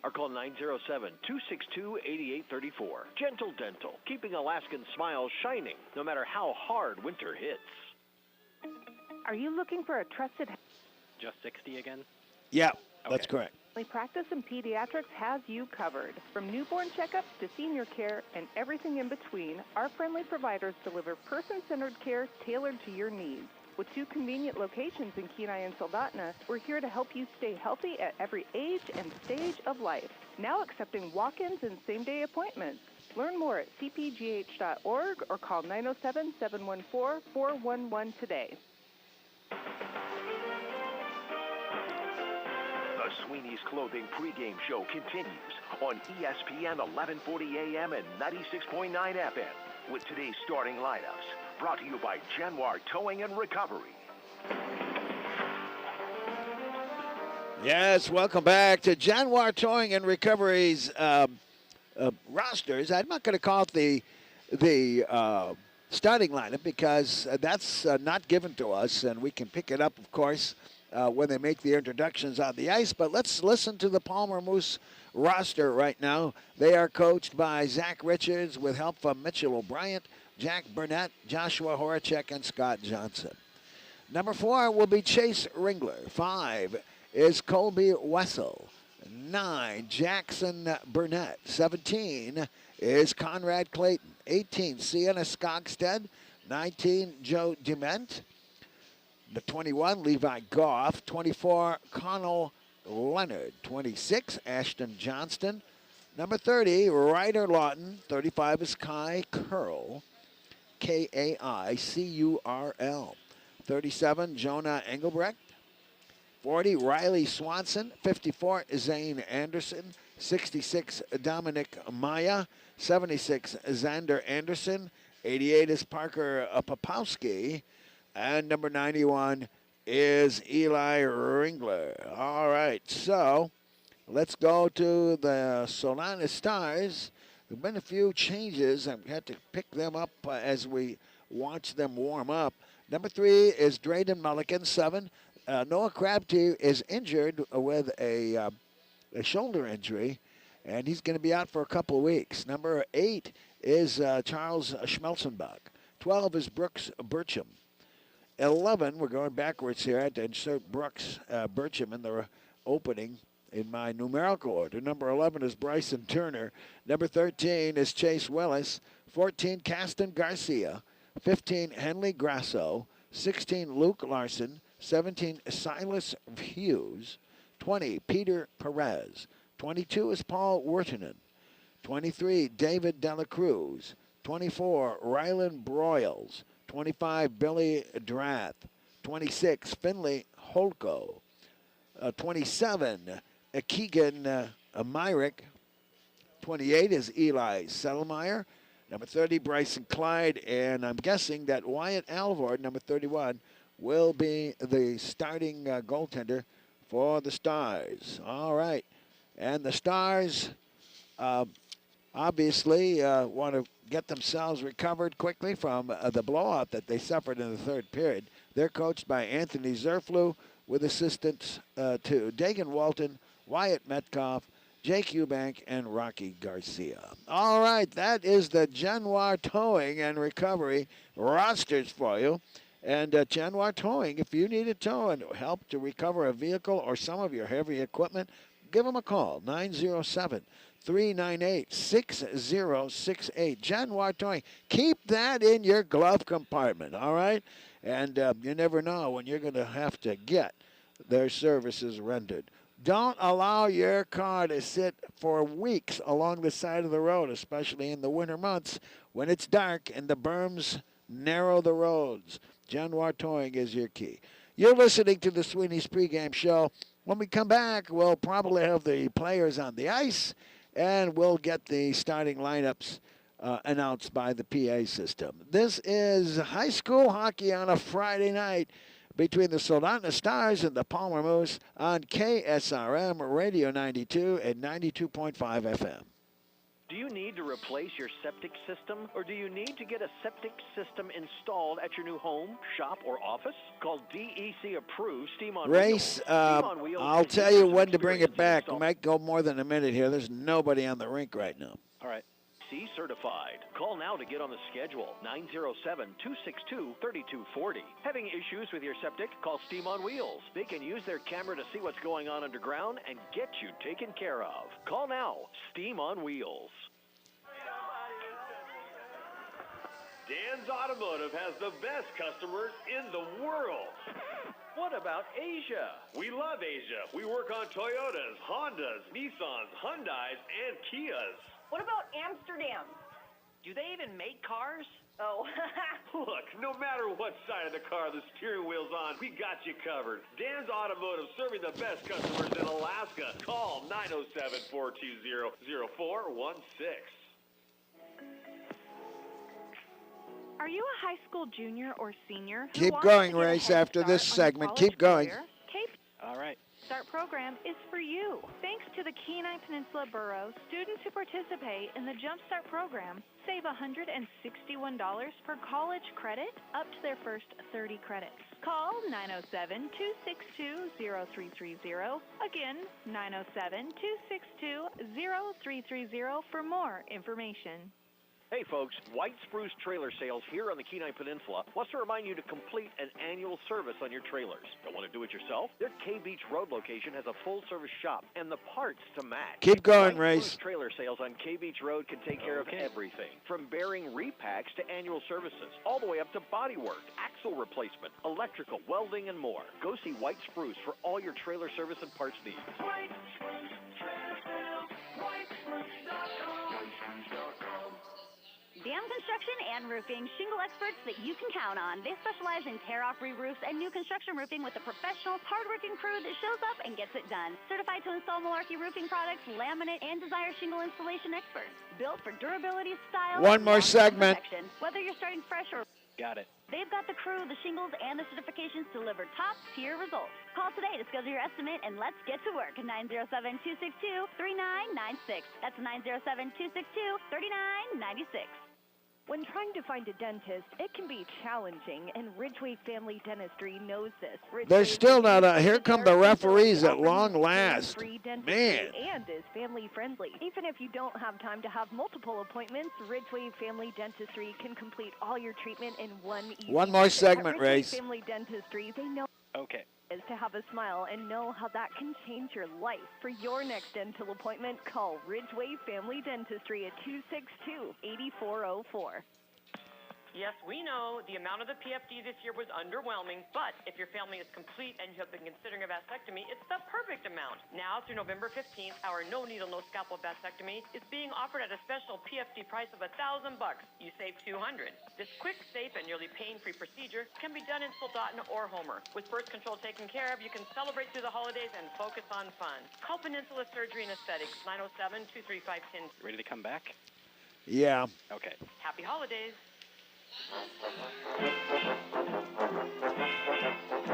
or call 907-262-8834. Gentle Dental, keeping Alaskan smiles shining no matter how hard winter hits. Are you looking for a trusted... Just 60 again? Yeah, okay. That's correct. Practice in Pediatrics has you covered. From newborn checkups to senior care and everything in between, our friendly providers deliver person-centered care tailored to your needs. With 2 convenient locations in Kenai and Soldotna, we're here to help you stay healthy at every age and stage of life. Now accepting walk-ins and same-day appointments. Learn more at cpgh.org or call 907-714-411 today. The Sweeney's Clothing pregame show continues on ESPN 1140 AM and 96.9 FM with today's starting lineups. Brought to you by Januar Towing and Recovery. Yes, welcome back to Januar Towing and Recovery's rosters. I'm not going to call it the starting lineup because that's not given to us, and we can pick it up, of course, when they make the introductions on the ice. But let's listen to the Palmer Moose roster right now. They are coached by Zach Richards with help from Mitchell O'Brien, Jack Burnett, Joshua Horacek, and Scott Johnson. Number 4 will be Chase Ringler. 5 is Colby Wessel. 9, Jackson Burnett. 17 is Conrad Clayton. 18, Sienna Skogstad. 19, Joe Dement. The 21, Levi Goff. 24, Connell Leonard. 26, Ashton Johnston. Number 30, Ryder Lawton. 35 is Kai Curl. Kaicurl. 37, Jonah Engelbrecht. 40, Riley Swanson. 54, Zane Anderson. 66, Dominic Maya. 76, Xander Anderson. 88 is Parker Popowski. And number 91 is Eli Ringler. All right, so let's go to the Solana Stars. There have been a few changes. I've had to pick them up as we watch them warm up. Number 3 is Drayden Mulligan. 7, Noah Crabtree is injured with a shoulder injury, and he's going to be out for a couple of weeks. Number 8 is Charles Schmelzenbach. 12 is Brooks Burcham. 11, we're going backwards here. I had to insert Brooks Burcham in the opening in my numerical order. Number 11 is Bryson Turner. Number 13 is Chase Willis. 14, Caston Garcia. 15, Henley Grasso. 16, Luke Larson. 17, Silas Hughes. 20, Peter Perez. 22 is Paul Wirtanen. 23, David Dela Cruz. 24, Rylan Broyles. 25, Billy Drath. 26, Finley Holko. 27, Keegan Myrick. 28 is Eli Settlemeyer. Number 30, Bryson Clyde. And I'm guessing that Wyatt Alvord, number 31, will be the starting goaltender for the Stars. All right. And the Stars obviously want to get themselves recovered quickly from the blowout that they suffered in the third period. They're coached by Anthony Zerflu with assistants to Dagan Walton, Wyatt Metcalf, Jake Eubank, and Rocky Garcia. All right, that is the Januar Towing and Recovery rosters for you. And Januar Towing, if you need a tow and help to recover a vehicle or some of your heavy equipment, give them a call, 907-398-6068. Januar Towing, keep that in your glove compartment, all right? And you never know when you're going to have to get their services rendered. Don't allow your car to sit for weeks along the side of the road, especially in the winter months when it's dark and the berms narrow the roads. Januar Towing is your key. You're listening to the Sweeney's pregame show. When we come back, we'll probably have the players on the ice, and we'll get the starting lineups announced by the PA system. This is high school hockey on a Friday night between the Soldotna Stars and the Palmer Moose on KSRM Radio 92 and 92.5 FM. Do you need to replace your septic system, or do you need to get a septic system installed at your new home, shop, or office? Call DEC Approved Steam on Race, Wheels. Steam on Wheels I'll has tell years you of when to bring it experience in back. We install- might go more than a minute here. There's nobody on the rink right now. All right. C certified. Call now to get on the schedule. 907-262-3240. Having issues with your septic? Call Steam on Wheels. They can use their camera to see what's going on underground and get you taken care of. Call now. Steam on Wheels. Dan's Automotive has the best customers in the world. What about Asia? We love Asia. We work on Toyotas, Hondas, Nissans, Hyundais, and Kias. What about Amsterdam? Do they even make cars? Oh, Look, no matter what side of the car the steering wheel's on, we got you covered. Dan's Automotive, serving the best customers in Alaska. Call 907-420-0416. Are you a high school junior or senior who Keep wants going, to get a Race, head after this start on your segment. college Keep going. career? Cape All right. Start program is for you. Thanks to the Kenai Peninsula Borough, students who participate in the Jumpstart program save $161 per college credit up to their first 30 credits. Call 907-262-0330. Again, 907-262-0330 for more information. Hey folks, White Spruce Trailer Sales here on the Kenai Peninsula wants to remind you to complete an annual service on your trailers. Don't want to do it yourself? Their K Beach Road location has a full-service shop and the parts to match. Keep going, White Race. Spruce Trailer Sales on K Beach Road can take care of everything, from bearing repacks to annual services, all the way up to body work, axle replacement, electrical, welding, and more. Go see White Spruce for all your trailer service and parts needs. White Spruce Trailer Sales, whitespruce.com. Dam Construction and Roofing, shingle experts that you can count on. They specialize in tear-off re-roofs and new construction roofing with a professional, hard-working crew that shows up and gets it done. Certified to install Malarkey roofing products, laminate, and desire shingle installation experts. Built for durability, style, One more and segment. protection. Whether you're starting fresh or... Got it. They've got the crew, the shingles, and the certifications to deliver top-tier results. Call today to schedule your estimate, and let's get to work. 907-262-3996. That's 907-262-3996. When trying to find a dentist, it can be challenging, and Ridgeway Family Dentistry knows this. There's still not a... Here come the referees at long last. Man. And is family friendly. Even if you don't have time to have multiple appointments, Ridgeway Family Dentistry can complete all your treatment in one easy One more visit. segment, At Ridgeway Race. Family Dentistry, they know Okay. is to have a smile and know how that can change your life. For your next dental appointment, call Ridgeway Family Dentistry at 262-8404. yes, we know the amount of the PFD this year was underwhelming, but if your family is complete and you have been considering a vasectomy, it's the perfect amount. Now through November 15th, our no needle, no scalpel vasectomy is being offered at a special PFD price of $1,000. You save $200. This quick, safe, and nearly pain-free procedure can be done in Soldotna or Homer. With birth control taken care of, you can celebrate through the holidays and focus on fun. Call Peninsula Surgery and Aesthetics, 907-235-10. Ready to come back? Yeah. Okay. Happy holidays.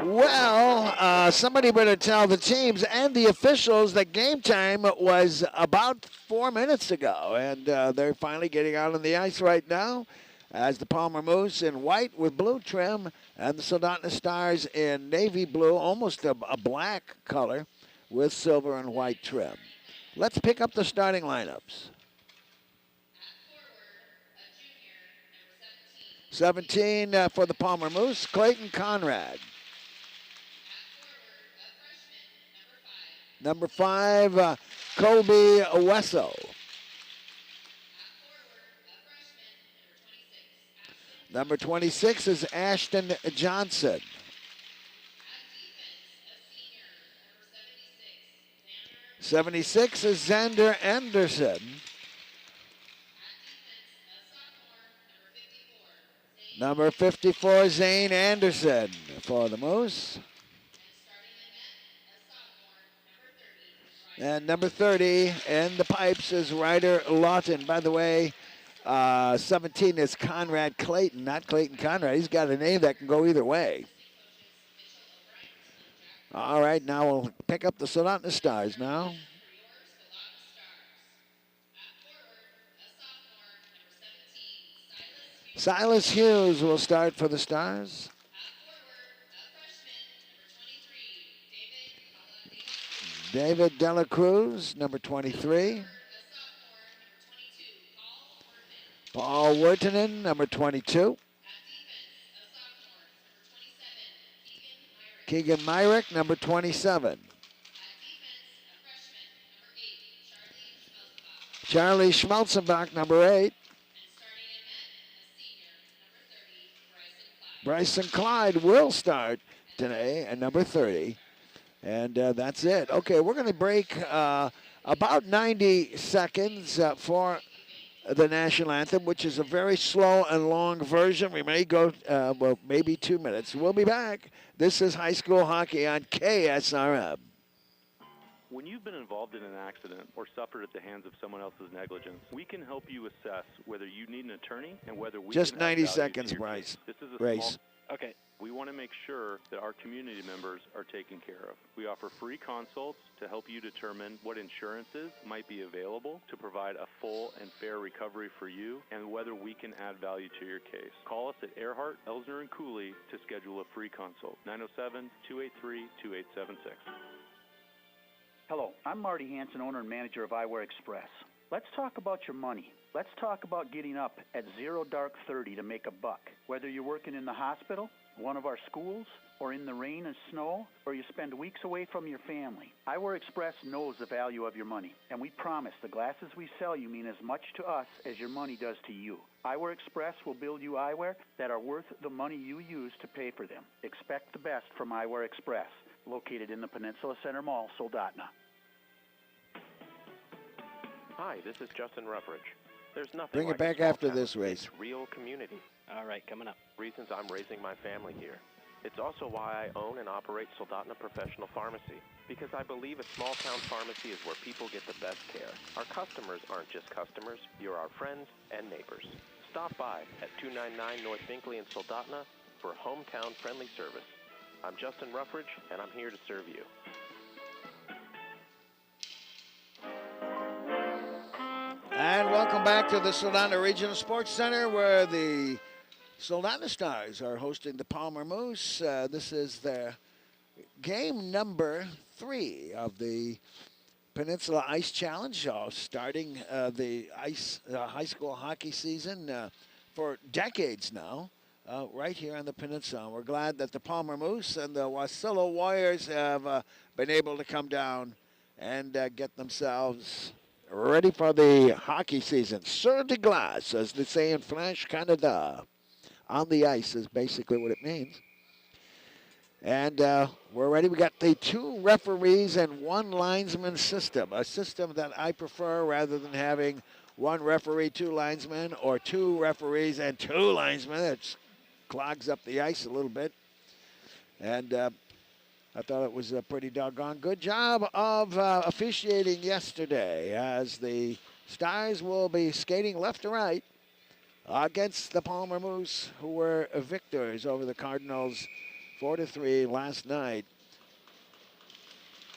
Well, somebody better tell the teams and the officials that game time was about 4 minutes ago, and they're finally getting out on the ice right now as the Palmer Moose in white with blue trim and the Soldotna Stars in navy blue, almost a black color with silver and white trim. Let's pick up the starting lineups. 17 for the Palmer Moose, Clayton Conrad. Number 5, Colby Wesso. Number 26 is Ashton Johnson. '76 is Xander Anderson. Number 54, Zane Anderson for the Moose. And number 30 in the pipes is Ryder Lawton. By the way, 17 is Conrad Clayton, not Clayton Conrad. He's got a name that can go either way. All right, now we'll pick up the Soldotna Stars now. Silas Hughes will start for the Stars. David Dela Cruz, number 23. Paul Wurtinen, number 22. Keegan Myrick, number 27. Charlie Schmelzenbach, number 8. Bryson Clyde will start today at number 30. And that's it. Okay, we're going to break about 90 seconds for the national anthem, which is a very slow and long version. We may go, well, maybe 2 minutes. We'll be back. This is high school hockey on KSRM. When you've been involved in an accident or suffered at the hands of someone else's negligence, we can help you assess whether you need an attorney and whether we just can 90 seconds, Bryce. This is a Race. Okay. We want to make sure that our community members are taken care of. We offer free consults to help you determine what insurances might be available to provide a full and fair recovery for you and whether we can add value to your case. Call us at Earhart, Elsner, and Cooley to schedule a free consult. 907-283-2876. Hello, I'm Marty Hansen, owner and manager of Eyewear Express. Let's talk about your money. Let's talk about getting up at 0 dark 30 to make a buck. Whether you're working in the hospital, one of our schools, or in the rain and snow, or you spend weeks away from your family, Eyewear Express knows the value of your money, and we promise the glasses we sell you mean as much to us as your money does to you. Eyewear Express will build you eyewear that are worth the money you use to pay for them. Expect the best from Eyewear Express, located in the Peninsula Center Mall, Soldotna. Hi, this is Justin Ruffridge. There's nothing Bring like it back a small after town. this race. It's real community. All right, coming up. Reasons I'm raising my family here. It's also why I own and operate Soldotna Professional Pharmacy, because I believe a small-town pharmacy is where people get the best care. Our customers aren't just customers, you're our friends and neighbors. Stop by at 299 North Binkley in Soldotna for hometown-friendly service. I'm Justin Ruffridge, and I'm here to serve you. And welcome back to the Soldotna Regional Sports Center, where the Soldotna Stars are hosting the Palmer Moose. This is their game number 3 of the Peninsula Ice Challenge, starting the high school hockey season for decades now, right here on the Peninsula. We're glad that the Palmer Moose and the Wasilla Warriors have been able to come down and get themselves ready for the hockey season. Sur de glace, as they say in French Canada. On the ice is basically what it means. And we're ready. We got the 2 referees and 1 linesman system, a system that I prefer rather than having 1 referee, 2 linesmen, or 2 referees and 2 linesmen. It clogs up the ice a little bit. And I thought it was a pretty doggone good job of officiating yesterday, as the Stars will be skating left to right against the Palmer Moose, who were victors over the Cardinals 4-3 last night.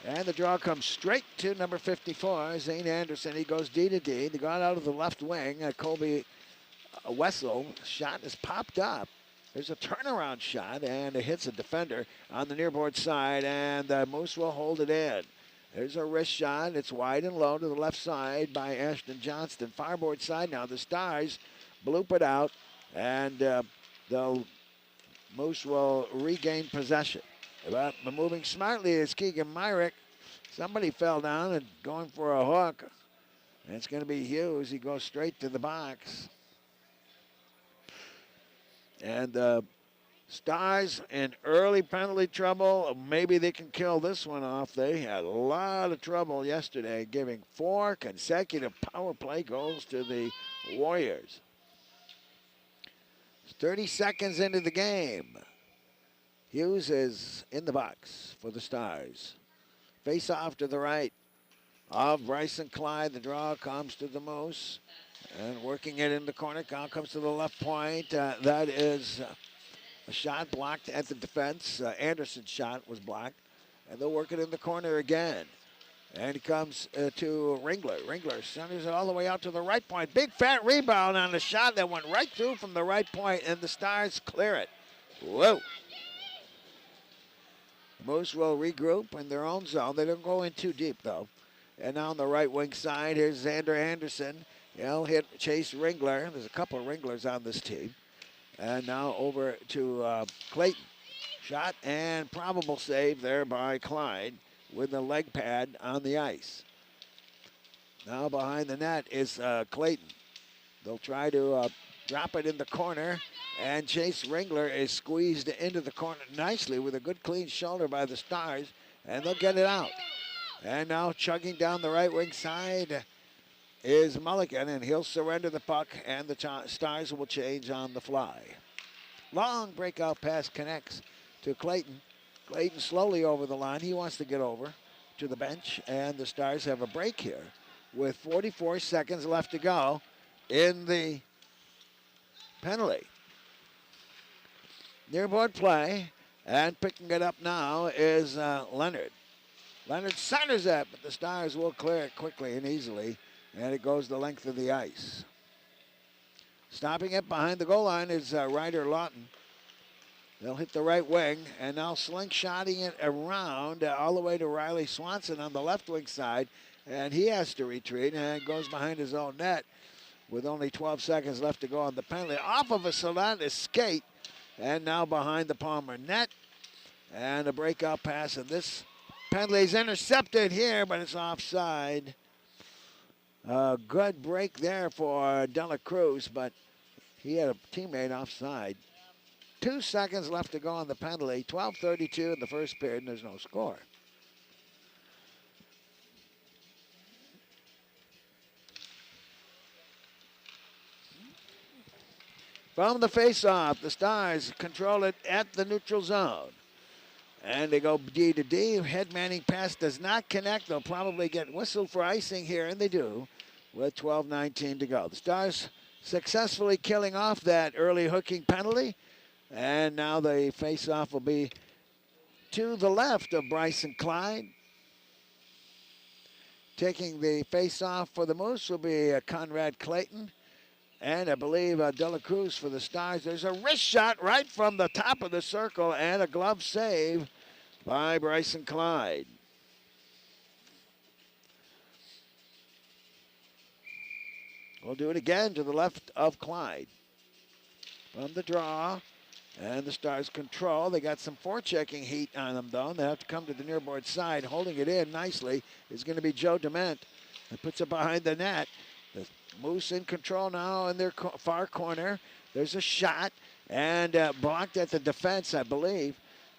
And the draw comes straight to number 54, Zane Anderson. He goes D to D. They got out of the left wing. Colby Wessel shot is popped up. There's a turnaround shot, and it hits a defender on the nearboard side, and the Moose will hold it in. There's a wrist shot. It's wide and low to the left side by Ashton Johnston. Farboard side now. The Stars bloop it out, and the Moose will regain possession. But moving smartly is Keegan Myrick. Somebody fell down and going for a hook. And it's going to be Hughes. He goes straight to the box. And the Stars in early penalty trouble. Maybe they can kill this one off. They had a lot of trouble yesterday, giving 4 consecutive power play goals to the Warriors. 30 seconds into the game. Hughes is in the box for the Stars. Face off to the right of Bryson Clyde. The draw comes to the Moose. And working it in the corner. Now comes to the left point. That is a shot blocked at the defense. Anderson's shot was blocked. And they'll work it in the corner again. And he comes to Ringler. Ringler centers it all the way out to the right point. Big fat rebound on the shot that went right through from the right point, and the Stars clear it. Whoa. Moose will regroup in their own zone. They don't go in too deep, though. And now on the right wing side, here's Xander Anderson. He'll hit Chase Ringler. There's a couple of Ringlers on this team. And now over to Clayton. Shot and probable save there by Clyde with the leg pad on the ice. Now behind the net is Clayton. They'll try to drop it in the corner, and Chase Ringler is squeezed into the corner nicely with a good clean shoulder by the Stars, and they'll get it out. And now chugging down the right wing side is Mulligan, and he'll surrender the puck, and the Stars will change on the fly. Long breakout pass connects to Clayton. Clayton slowly over the line. He wants to get over to the bench, and the Stars have a break here with 44 seconds left to go in the penalty. Nearboard play, and picking it up now is Leonard. Leonard centers it, but the Stars will clear it quickly and easily, and it goes the length of the ice. Stopping it behind the goal line is Ryder Lawton. They'll hit the right wing, and now slingshotting it around all the way to Riley Swanson on the left wing side, and he has to retreat and goes behind his own net with only 12 seconds left to go on the penalty. Off of a Soldotna skate, and now behind the Palmer net, and a breakout pass, and this penalty is intercepted here, but it's offside. Good break there for Dela Cruz, but he had a teammate offside. 2 seconds left to go on the penalty. 12:32 in the first period, and there's no score. From the face-off, the Stars control it at the neutral zone. And they go D to D. Head manning pass does not connect. They'll probably get whistled for icing here, and they do, with 12:19 to go. The Stars successfully killing off that early hooking penalty. And now the face-off will be to the left of Bryson Clyde. Taking the face-off for the Moose will be Conrad Clayton. And I believe Dela Cruz for the Stars. There's a wrist shot right from the top of the circle and a glove save by Bryson Clyde. We'll do it again to the left of Clyde. From the draw. And the Stars control. They got some forechecking heat on them, though. They have to come to the nearboard side. Holding it in nicely is going to be Joe Dement. That puts it behind the net. The Moose in control now in their far corner. There's a shot and blocked at the defense, I believe.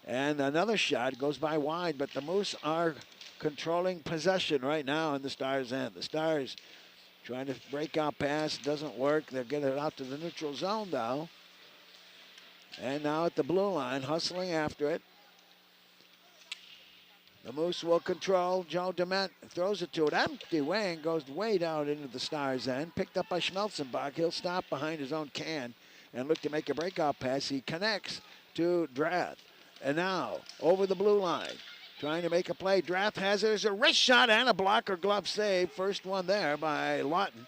And another shot goes by wide, but the Moose are controlling possession right now in the Stars' end. The Stars trying to break out pass. Doesn't work. They'll get it out to the neutral zone, though. And now at the blue line, hustling after it. The Moose will control. Joe Dement throws it to an empty wing, goes way down into the Stars' end. Picked up by Schmelzenbach. He'll stop behind his own can and look to make a breakout pass. He connects to Drath. And now over the blue line, trying to make a play. Drath has it. There's a wrist shot and a blocker glove save. First one there by Lawton.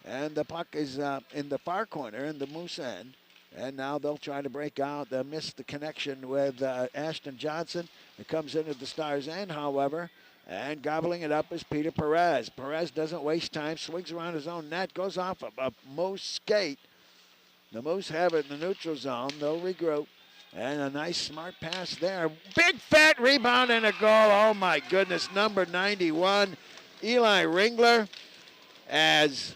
And the puck is in the far corner in the Moose end. And now they'll try to break out. They missed the connection with Ashton Johnson. It comes into the Stars' end, however. And gobbling it up is Peter Perez. Perez doesn't waste time. Swings around his own net. Goes off a Moose skate. The Moose have it in the neutral zone. They'll regroup. And a nice smart pass there. Big fat rebound and a goal. Oh, my goodness. Number 91, Eli Ringler. As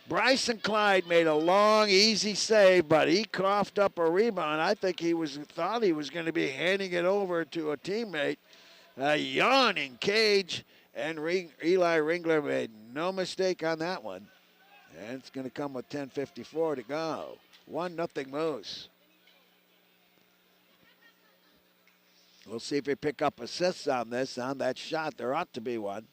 Bryson Clyde made a long, easy save, but he coughed up a rebound. I think thought he was going to be handing it over to a teammate. A yawning Cage, and Eli Ringler made no mistake on that one. And it's going to come with 10:54 to go. 1-0 Moose. We'll see if we pick up assists on that shot. There ought to be one.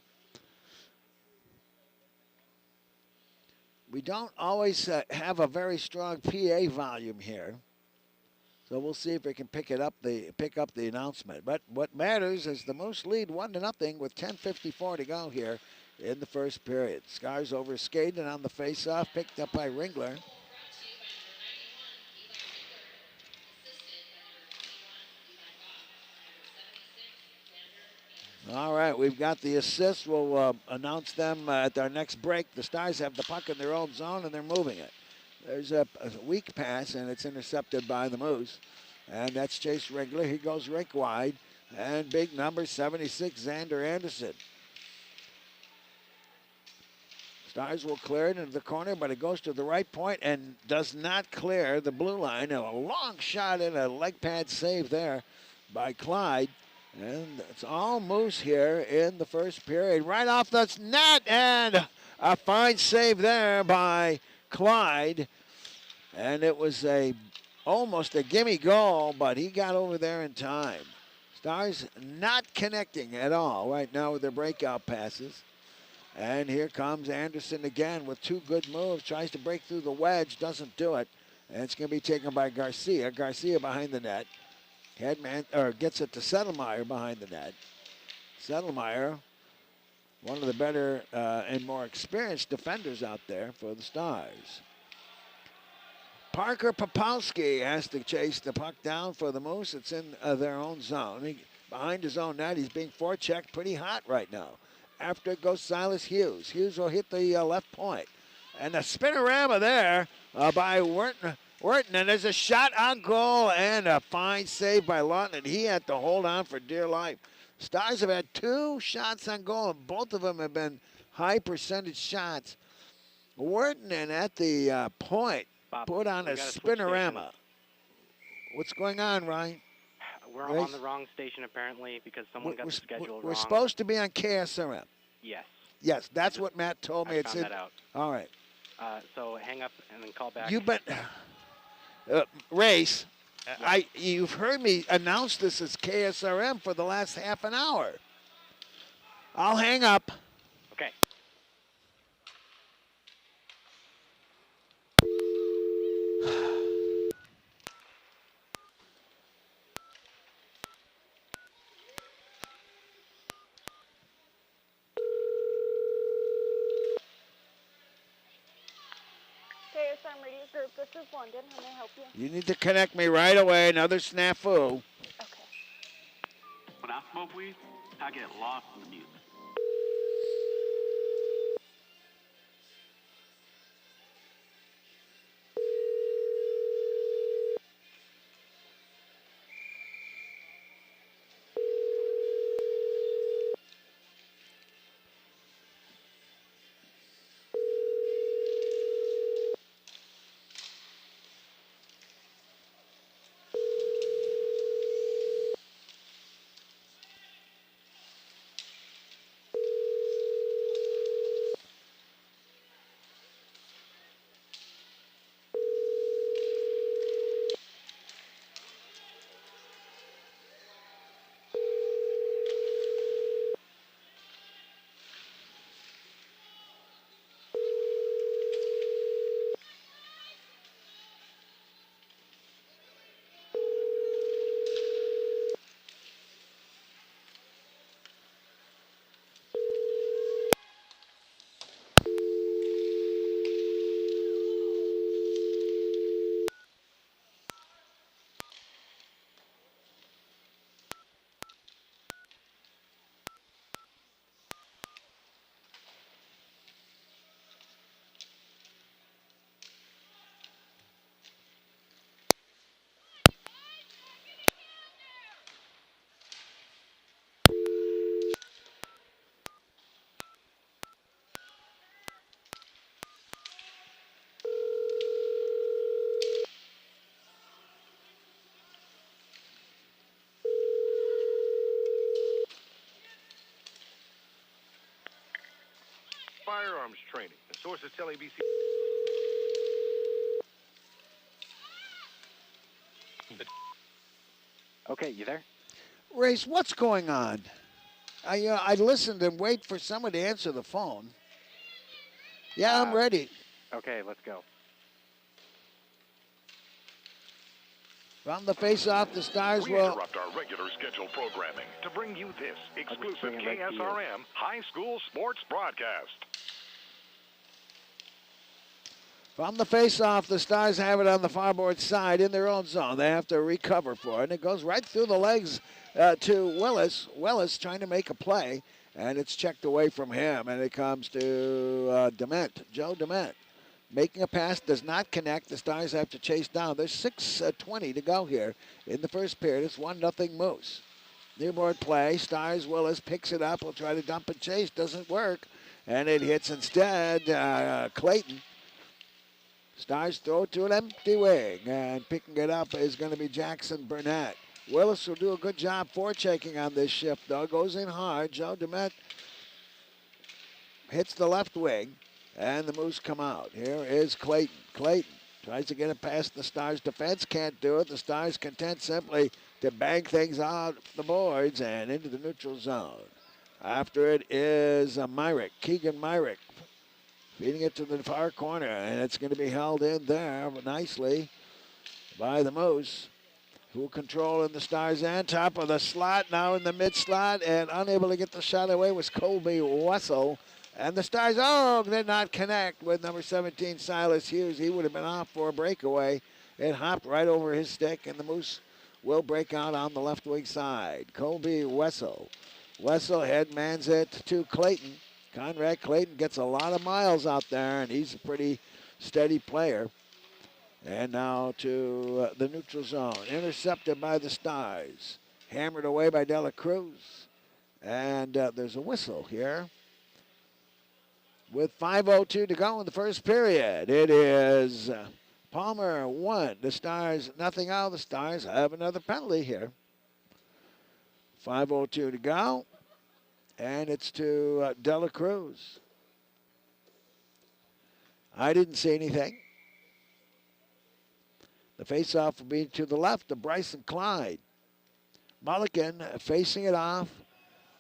We don't always have a very strong PA volume here. So we'll see if we can pick up the announcement. But what matters is the Moose lead 1-0 with 10:54 to go here in the first period. Scars over skated on the faceoff, picked up by Ringler. All right, we've got the assists. We'll announce them at our next break. The Stars have the puck in their own zone, and they're moving it. There's a weak pass, and it's intercepted by the Moose. And that's Chase Ringler. He goes rink wide. And big number 76, Xander Anderson. Stars will clear it into the corner, but it goes to the right point and does not clear the blue line. A long shot and a leg pad save there by Clyde. And it's all Moose here in the first period. Right off the net, and a fine save there by Clyde. And it was almost a gimme goal, but he got over there in time. Stars not connecting at all right now with their breakout passes. And here comes Anderson again with two good moves. Tries to break through the wedge, doesn't do it. And it's going to be taken by Garcia. Garcia behind the net. Gets it to Settlemeyer behind the net. Settlemeyer, one of the better and more experienced defenders out there for the Stars. Parker Popowski has to chase the puck down for the Moose. It's in their own zone. Behind his own net, he's being forechecked pretty hot right now. After it goes Silas Hughes. Hughes will hit the left point. And a spinorama there by Wharton, and there's a shot on goal and a fine save by Lawton. He had to hold on for dear life. Stars have had 2 shots on goal, and both of them have been high percentage shots. Wharton at the point put on a spinorama. What's going on, Ryan? We're on the wrong station apparently because someone got the schedule wrong. We're supposed to be on KSRM. Yes. Yes, that's what Matt told me. I found that out. All right. So hang up and then call back. You've been Race. You've heard me announce this as KSRM for the last half an hour. I'll hang up. Okay. KSM Radio Group, this is London. How may I help you? You need to connect me right away. Another snafu. Okay. When I smoke weed, I get lost in the music. Firearms training. The sources tell ABC. Okay, you there? Race, what's going on? I listened and wait for someone to answer the phone. Yeah, I'm ready. Okay, let's go. From the face-off, the Stars We will interrupt our regular scheduled programming to bring you this exclusive KSRM High School Sports broadcast. From the face-off, the Stars have it on the farboard side in their own zone. They have to recover for it, and it goes right through the legs to Willis. Willis trying to make a play, and it's checked away from him, and it comes to Dement, Joe Dement. Making a pass, does not connect. The Stars have to chase down. There's 6:20 to go here in the first period. It's 1-0 Moose. Nearboard play. Stars Willis picks it up. Will try to dump and chase. Doesn't work. And it hits instead Clayton. Stars throw to an empty wing. And picking it up is going to be Jackson Burnett. Willis will do a good job forechecking on this shift, though. Goes in hard. Joe Dement hits the left wing. And the Moose come out. Here is Clayton. Clayton tries to get it past the Stars' defense. Can't do it. The Stars content simply to bang things out the boards and into the neutral zone. After it is Myrick, Keegan Myrick, feeding it to the far corner. And it's going to be held in there nicely by the Moose, who control in the Stars' end. Top of the slot, now in the mid-slot. And unable to get the shot away was Colby Wessel. And the Stars, did not connect with number 17, Silas Hughes. He would have been off for a breakaway. It hopped right over his stick, and the Moose will break out on the left wing side. Colby Wessel. Wessel headmans it to Clayton. Conrad Clayton gets a lot of miles out there, and he's a pretty steady player. And now to the neutral zone. Intercepted by the Stars. Hammered away by Dela Cruz. And there's a whistle here. With 5:02 to go in the first period. It is Palmer 1. The Stars nothing out. The Stars have another penalty here. 5:02 to go. And it's to Dela Cruz. I didn't see anything. The faceoff will be to the left of Bryson Clyde. Mulligan facing it off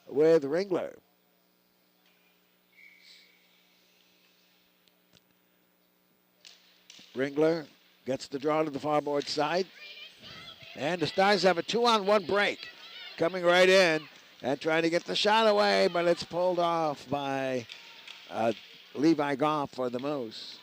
with Ringler. Ringler gets the draw to the farboard side. And the Stars have a 2-on-1 break. Coming right in and trying to get the shot away, but it's pulled off by Levi Goff for the Moose.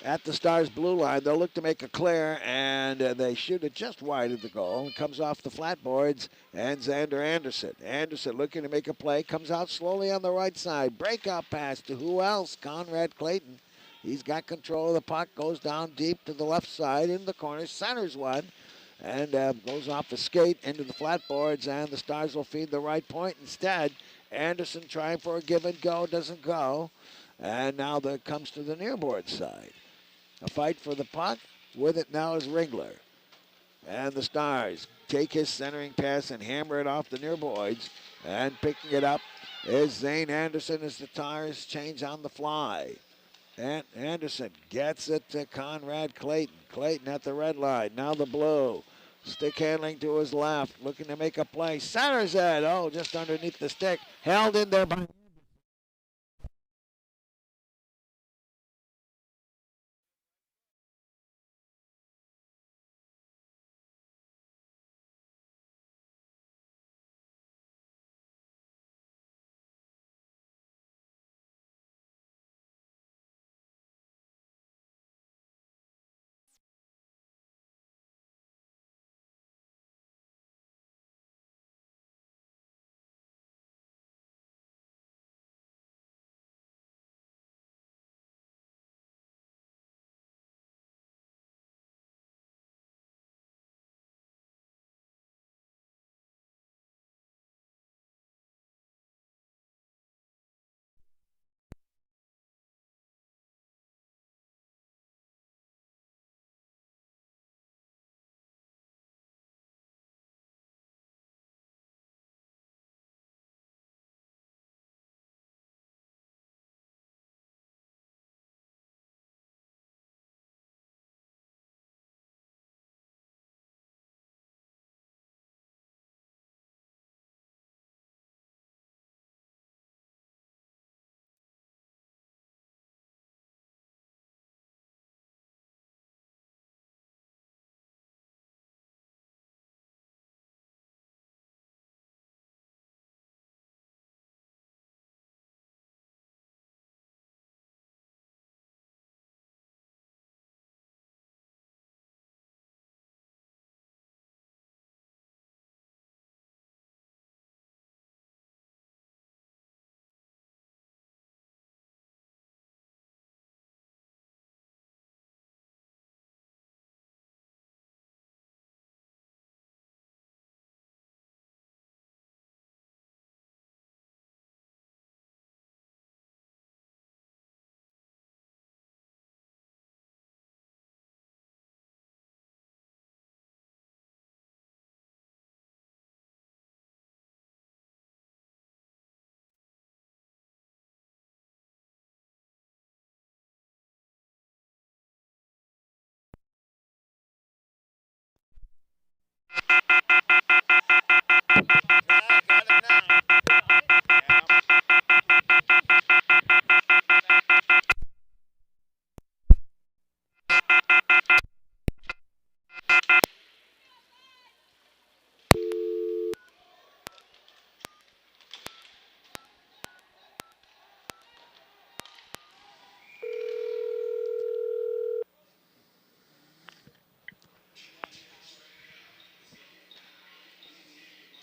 At the Stars' blue line, they'll look to make a clear, and they shoot it just wide of the goal. It comes off the flat boards, and Xander Anderson. Anderson looking to make a play, comes out slowly on the right side. Breakout pass to who else? Conrad Clayton. He's got control of the puck, goes down deep to the left side, in the corner, centers one, and goes off the skate into the flat boards, and the Stars will feed the right point instead. Anderson trying for a give and go, doesn't go, and now that comes to the near board side. A fight for the puck. With it now is Ringler. And the Stars take his centering pass and hammer it off the near boards. And picking it up is Zane Anderson as the Stars change on the fly. And Anderson gets it to Conrad Clayton. Clayton at the red line. Now the blue. Stick handling to his left. Looking to make a play. Centers it. Just underneath the stick. Held in there by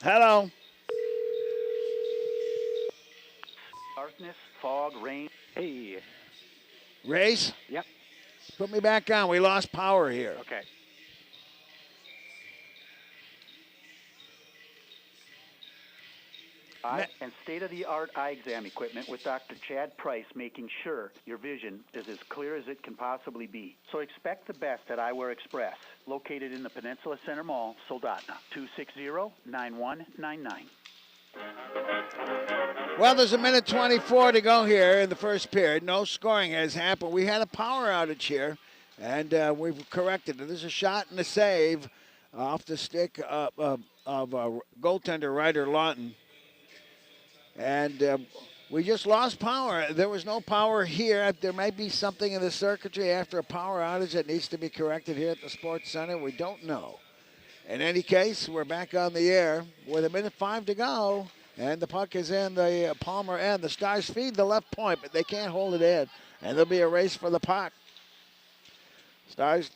Hello. Darkness, fog, rain. Hey. Race? Yep. Put me back on. We lost power here. Okay. And state-of-the-art eye exam equipment with Dr. Chad Price, making sure your vision is as clear as it can possibly be. So expect the best at Eyewear Express, located in the Peninsula Center Mall, Soldotna, 260-9199. Well, there's a minute 24 to go here in the first period. No scoring has happened. We had a power outage here, and we've corrected it. There's a shot and a save off the stick of goaltender Ryder Lawton. And we just lost power. There was no power here. There might be something in the circuitry after a power outage that needs to be corrected here at the Sports Center. We don't know. In any case, we're back on the air with a minute 5 to go. And the puck is in the Palmer end. The Stars feed the left point, but they can't hold it in. And there'll be a race for the puck. Stars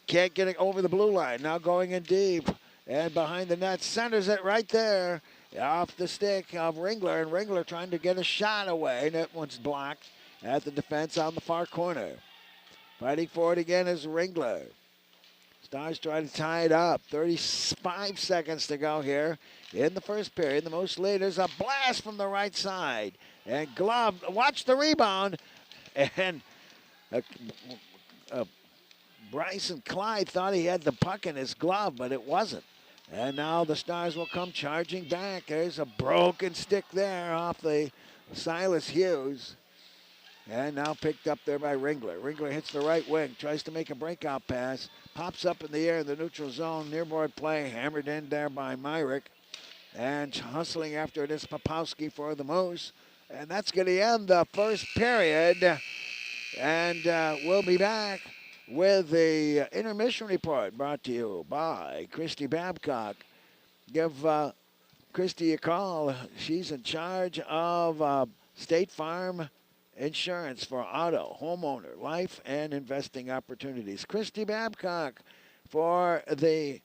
can't get it over the blue line. Now going in deep. And behind the net, centers it right there. Off the stick of Ringler, and Ringler trying to get a shot away. That one's blocked at the defense on the far corner. Fighting for it again is Ringler. Stars try to tie it up. 35 seconds to go here in the first period. The most leaders, a blast from the right side. And glove, watch the rebound. And Bryson Clyde thought he had the puck in his glove, but it wasn't. And now the Stars will come charging back. There's a broken stick there off the Silas Hughes. And now picked up there by Ringler. Ringler hits the right wing, tries to make a breakout pass. Pops up in the air in the neutral zone. Nearboard play, hammered in there by Myrick. And hustling after it is Popowski for the Moose. And that's going to end the first period. And we'll be back with the intermission report brought to you by Christy Babcock. Give Christy a call. She's in charge of State Farm insurance for auto, homeowner, life, and investing opportunities. Christy Babcock for the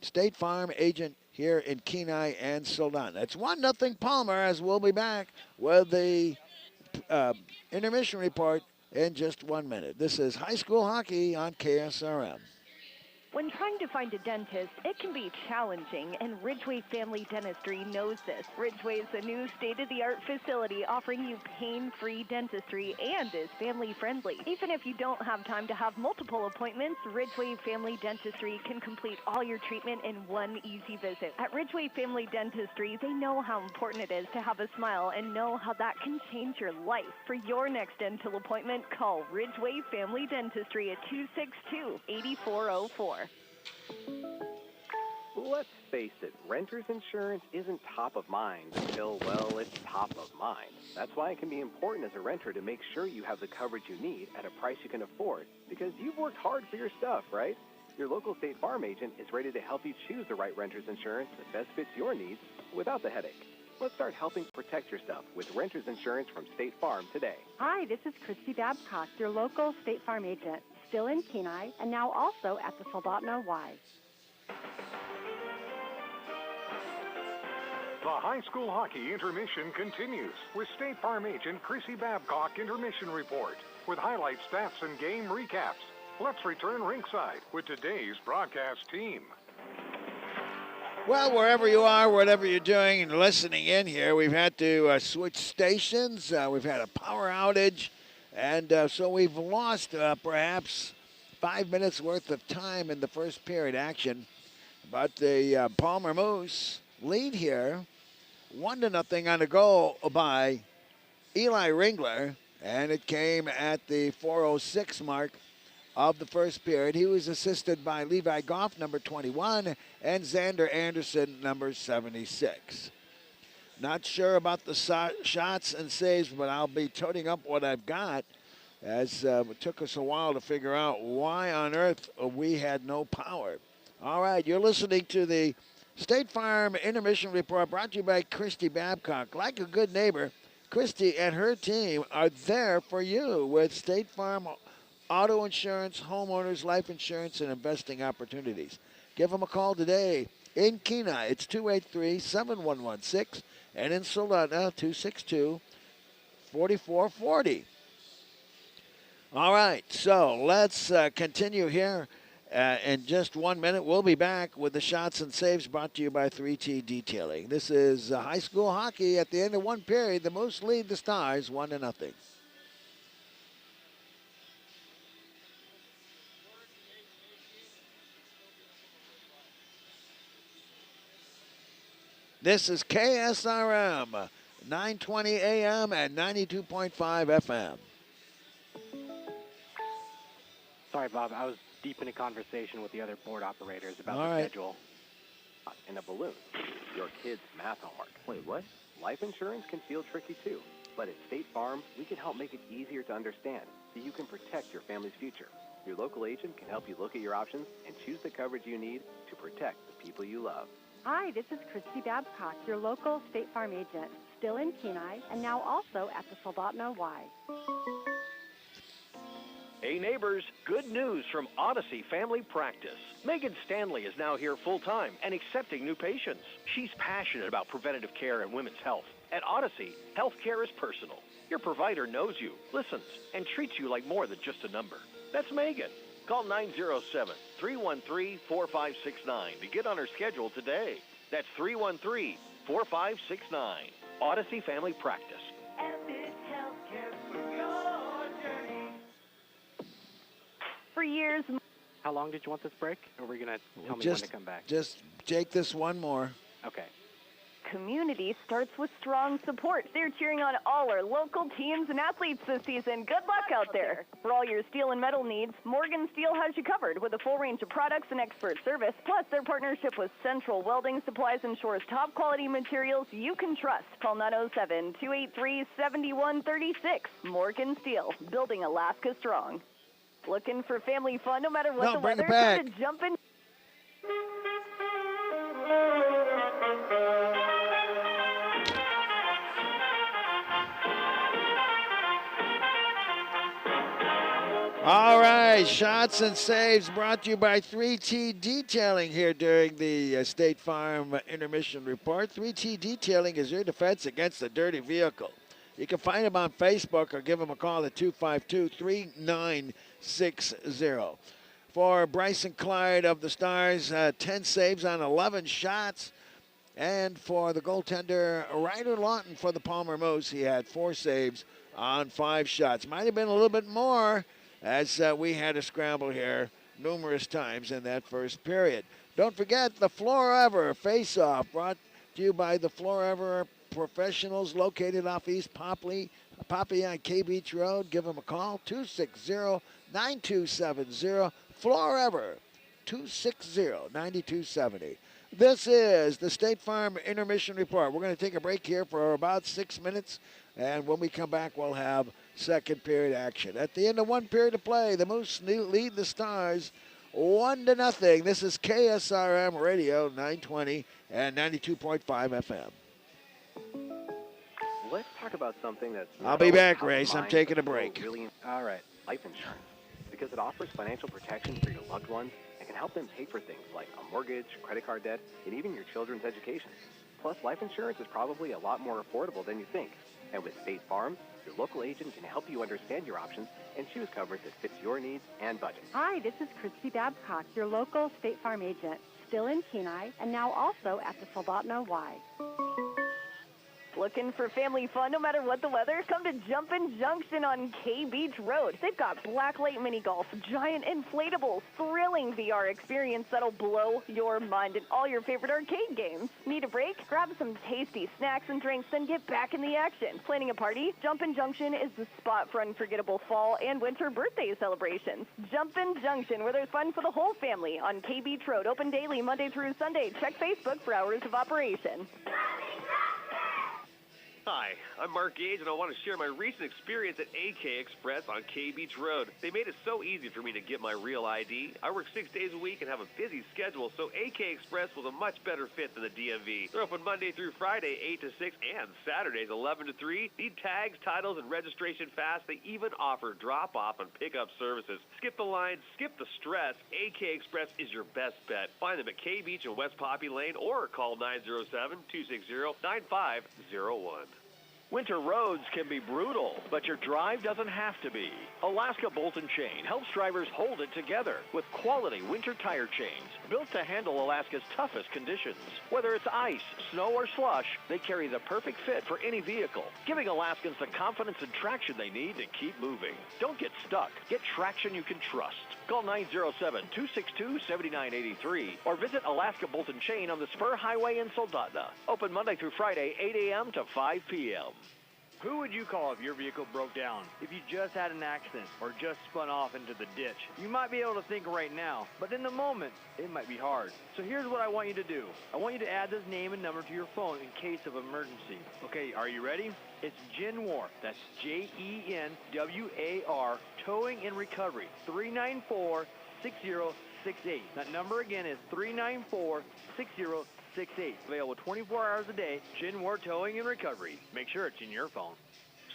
State Farm agent here in Kenai and Soldotna. It's 1-0 Palmer, as we'll be back with the intermission report in just 1 minute. This is high school hockey on KSRM. When trying to find a dentist, it can be challenging, and Ridgeway Family Dentistry knows this. Ridgeway is a new state-of-the-art facility offering you pain-free dentistry and is family-friendly. Even if you don't have time to have multiple appointments, Ridgeway Family Dentistry can complete all your treatment in one easy visit. At Ridgeway Family Dentistry, they know how important it is to have a smile and know how that can change your life. For your next dental appointment, call Ridgeway Family Dentistry at 262-8404. Let's face it, renter's insurance isn't top of mind until, well, it's top of mind. That's why it can be important as a renter to make sure you have the coverage you need at a price you can afford, because you've worked hard for your stuff, right? Your local State Farm agent is ready to help you choose the right renter's insurance that best fits your needs without the headache. Let's start helping protect your stuff with renter's insurance from State Farm today. Hi, this is Christy Babcock, your local State Farm agent, still in Kenai, and now also at the Soldotna Y. The high school hockey intermission continues with State Farm agent Chrissy Babcock intermission report with highlight stats and game recaps. Let's return rinkside with today's broadcast team. Well, wherever you are, whatever you're doing and listening in here, we've had to switch stations. We've had a power outage, and so we've lost perhaps 5 minutes worth of time in the first period action. But the Palmer Moose lead here, 1-0 on a goal by Eli Ringler, and it came at the 4:06 mark of the first period. He was assisted by Levi Goff, number 21, and Xander Anderson, number 76. Not sure about the shots and saves, but I'll be toting up what I've got, as it took us a while to figure out why on earth we had no power. All right, you're listening to the State Farm Intermission Report, brought to you by Christy Babcock. Like a good neighbor, Christy and her team are there for you with State Farm auto insurance, homeowners, life insurance, and investing opportunities. Give them a call today. In Kenai, it's 283-7116, and in Soldotna, 262-4440. All right, so let's continue here. In just 1 minute, we'll be back with the shots and saves brought to you by 3T Detailing. This is high school hockey. At the end of one period, the Moose lead the Stars 1-0. This is KSRM, 920 AM and 92.5 FM. Sorry, Bob. I was deep in a conversation with the other board operators about All the right. schedule. In a balloon, your kid's math homework. Wait, what? Life insurance can feel tricky too, but at State Farm, we can help make it easier to understand so you can protect your family's future. Your local agent can help you look at your options and choose the coverage you need to protect the people you love. Hi, this is Christy Babcock, your local State Farm agent, still in Kenai, and now also at the Soldotna Y. Hey neighbors, good news from Odyssey Family Practice. Megan Stanley is now here full-time and accepting new patients. She's passionate about preventative care and women's health. At Odyssey, health care is personal. Your provider knows you, listens, and treats you like more than just a number. That's Megan. Call 907-313-4569 to get on her schedule today. That's 313-4569. Odyssey Family Practice. For years. How long did you want this break? Or are we going to tell me when to come back? Just take this one more. Okay. Community starts with strong support. They're cheering on all our local teams and athletes this season. Good luck out there. For all your steel and metal needs, Morgan Steel has you covered with a full range of products and expert service. Plus, their partnership with Central Welding supplies ensures top quality materials you can trust. Call 907-283-7136. Morgan Steel, building Alaska strong. Looking for family fun no matter what the bring weather? it back. Time to jump in. All right, shots and saves brought to you by 3T Detailing here during the State Farm Intermission Report. 3T Detailing is your defense against a dirty vehicle. You can find them on Facebook or give them a call at 252-3960. For Bryson Clyde of the Stars, 10 saves on 11 shots. And for the goaltender, Ryder Lawton for the Palmer Moose, he had 4 saves on 5 shots. Might have been a little bit more, as we had a scramble here numerous times in that first period. Don't forget the Florever Face-Off, brought to you by the Florever Professionals, located off East Poppy on K Beach Road. Give them a call, 260-9270. Florever, 260-9270. This is the State Farm Intermission Report. We're going to take a break here for about 6 minutes, and when we come back, we'll have second period action. At the end of one period of play, the Moose lead the Stars 1-0. This is KSRM Radio, 920 and 92.5 FM. Let's talk about something that's... I'll be back, Race. I'm taking a break. All right, life insurance. Because it offers financial protection for your loved ones and can help them pay for things like a mortgage, credit card debt, and even your children's education. Plus, life insurance is probably a lot more affordable than you think. And with State Farm, your local agent can help you understand your options and choose coverage that fits your needs and budget. Hi, this is Christy Babcock, your local State Farm agent, still in Kenai, and now also at the Soldotna Y. Looking for family fun no matter what the weather? Come to Jumpin' Junction on K Beach Road. They've got blacklight mini golf, giant inflatables, thrilling VR experience that'll blow your mind, and all your favorite arcade games. Need a break? Grab some tasty snacks and drinks, then get back in the action. Planning a party? Jumpin' Junction is the spot for unforgettable fall and winter birthday celebrations. Jumpin' Junction, where there's fun for the whole family on K Beach Road. Open daily, Monday through Sunday. Check Facebook for hours of operation. Hi, I'm Mark Gage, and I want to share my recent experience at AK Express on K Beach Road. They made it so easy for me to get my real ID. I work 6 days a week and have a busy schedule, so AK Express was a much better fit than the DMV. They're open Monday through Friday, 8 to 6, and Saturdays, 11 to 3. Need tags, titles, and registration fast. They even offer drop-off and pick-up services. Skip the line, skip the stress. AK Express is your best bet. Find them at K Beach and West Poppy Lane, or call 907-260-9501. Winter roads can be brutal, but your drive doesn't have to be. Alaska Bolt & Chain helps drivers hold it together with quality winter tire chains built to handle Alaska's toughest conditions. Whether it's ice, snow, or slush, they carry the perfect fit for any vehicle, giving Alaskans the confidence and traction they need to keep moving. Don't get stuck. Get traction you can trust. Call 907-262-7983 or visit Alaska Bolt & Chain on the Spur Highway in Soldotna. Open Monday through Friday, 8 a.m. to 5 p.m. Who would you call if your vehicle broke down? If you just had an accident or just spun off into the ditch? You might be able to think right now, but in the moment, it might be hard. So here's what I want you to do. I want you to add this name and number to your phone in case of emergency. Okay, are you ready? It's Genwar. That's Jenwar, Towing and Recovery, 394-6068. That number again is 394-6068. Available 24 hours a day, Genwar Towing and Recovery. Make sure it's in your phone.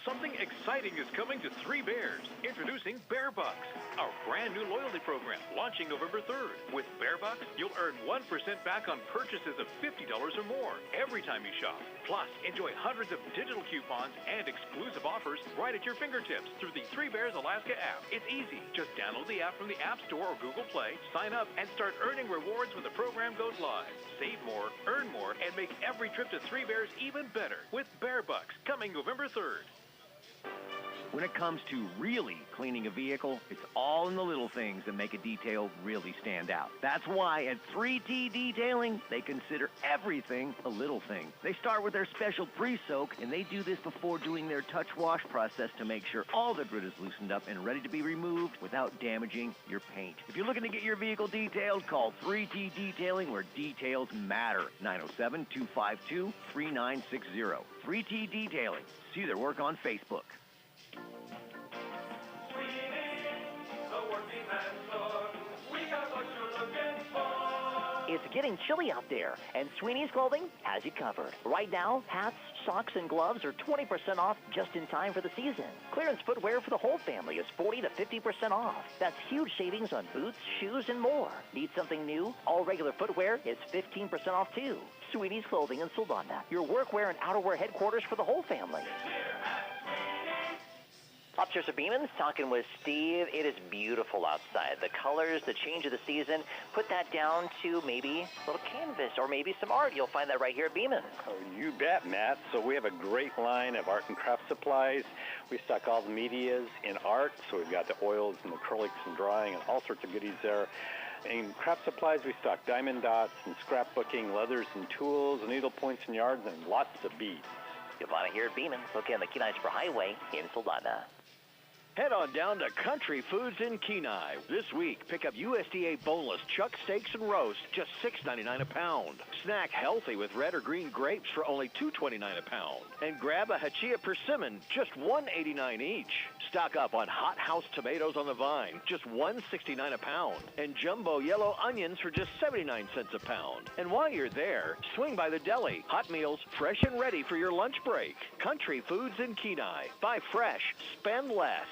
Something exciting is coming to Three Bears. Introducing Bear Bucks, our brand new loyalty program launching November 3rd. With Bear Bucks, you'll earn 1% back on purchases of $50 or more every time you shop. Plus, enjoy hundreds of digital coupons and exclusive offers right at your fingertips through the Three Bears Alaska app. It's easy. Just download the app from the App Store or Google Play, sign up, and start earning rewards when the program goes live. Save more, earn more, and make every trip to Three Bears even better with Bear Bucks coming November 3rd. When it comes to really cleaning a vehicle, it's all in the little things that make a detail really stand out. That's why at 3T Detailing, they consider everything a little thing. They start with their special pre-soak, and they do this before doing their touch wash process to make sure all the grit is loosened up and ready to be removed without damaging your paint. If you're looking to get your vehicle detailed, call 3T Detailing, where details matter. 907-252-3960. 3T Detailing. See their work on Facebook. It's getting chilly out there, and Sweeney's Clothing has you covered. Right now, hats, socks, and gloves are 20% off just in time for the season. Clearance footwear for the whole family is 40 to 50% off. That's huge savings on boots, shoes, and more. Need something new? All regular footwear is 15% off too. Sweeney's Clothing in Soldotna, your workwear and outerwear headquarters for the whole family. Upstairs at Beeman's, talking with Steve. It is beautiful outside. The colors, the change of the season, put that down to maybe a little canvas or maybe some art. You'll find that right here at Beeman's. Oh, you bet, Matt. So we have a great line of art and craft supplies. We stock all the medias in art, so we've got the oils and acrylics and drying and all sorts of goodies there. In craft supplies, we stock diamond dots and scrapbooking, leathers and tools, needle points and yards, and lots of beads. You'll find it here at Beeman's, located on the Kenai Spur Highway in Soldotna. Head on down to Country Foods in Kenai. This week, pick up USDA boneless chuck steaks and roast, just $6.99 a pound. Snack healthy with red or green grapes for only $2.29 a pound. And grab a hachia persimmon, just $1.89 each. Stock up on hot house tomatoes on the vine, just $1.69 a pound. And jumbo yellow onions for just 79 cents a pound. And while you're there, swing by the deli. Hot meals, fresh and ready for your lunch break. Country Foods in Kenai. Buy fresh, spend less.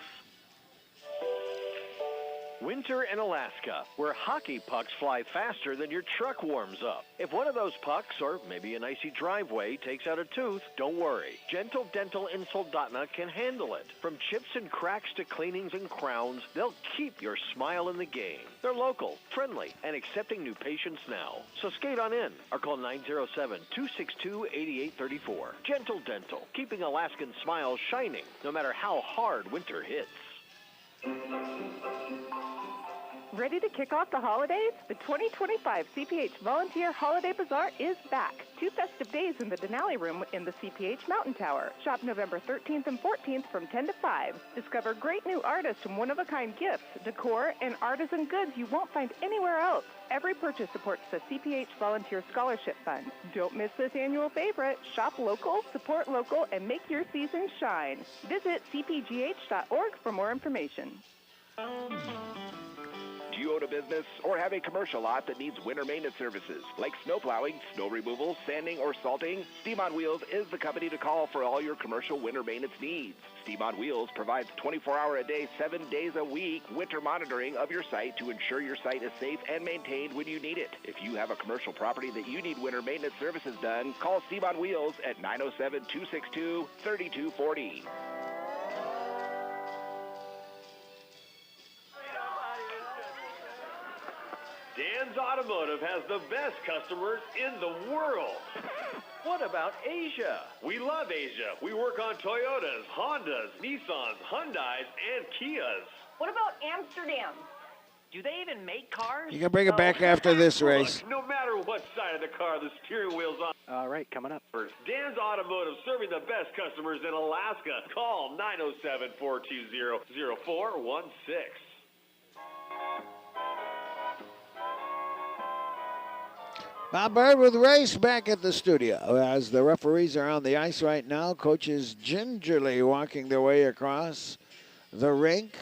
Winter in Alaska, where hockey pucks fly faster than your truck warms up. If one of those pucks, or maybe an icy driveway, takes out a tooth, don't worry. Gentle Dental in Soldotna can handle it. From chips and cracks to cleanings and crowns, they'll keep your smile in the game. They're local, friendly, and accepting new patients now. So skate on in or call 907-262-8834. Gentle Dental, keeping Alaskan smiles shining no matter how hard winter hits. Ready to kick off the holidays? The 2025 CPH Volunteer Holiday Bazaar is back. 2 festive days in the Denali Room in the CPH Mountain Tower. Shop November 13th and 14th from 10 to 5. Discover great new artists and one-of-a-kind gifts, decor, and artisan goods you won't find anywhere else. Every purchase supports the CPH Volunteer Scholarship Fund. Don't miss this annual favorite. Shop local, support local, and make your season shine. Visit cpgh.org for more information. Do you own a business or have a commercial lot that needs winter maintenance services like snow plowing, snow removal, sanding, or salting? Steam on Wheels is the company to call for all your commercial winter maintenance needs. Steam on Wheels provides 24-hour-a-day, 7 days a week winter monitoring of your site to ensure your site is safe and maintained when you need it. If you have a commercial property that you need winter maintenance services done, call Steam on Wheels at 907-262-3240. Dan's Automotive has the best customers in the world. What about Asia? We love Asia. We work on Toyotas, Hondas, Nissans, Hyundais, and Kias. What about Amsterdam? Do they even make cars? You can bring it back after this race. Look, no matter what side of the car the steering wheel's on. All right, coming up. Dan's Automotive, serving the best customers in Alaska. Call 907-420-0416. Bob Bird with the race back at the studio. As the referees are on the ice right now, coaches gingerly walking their way across the rink.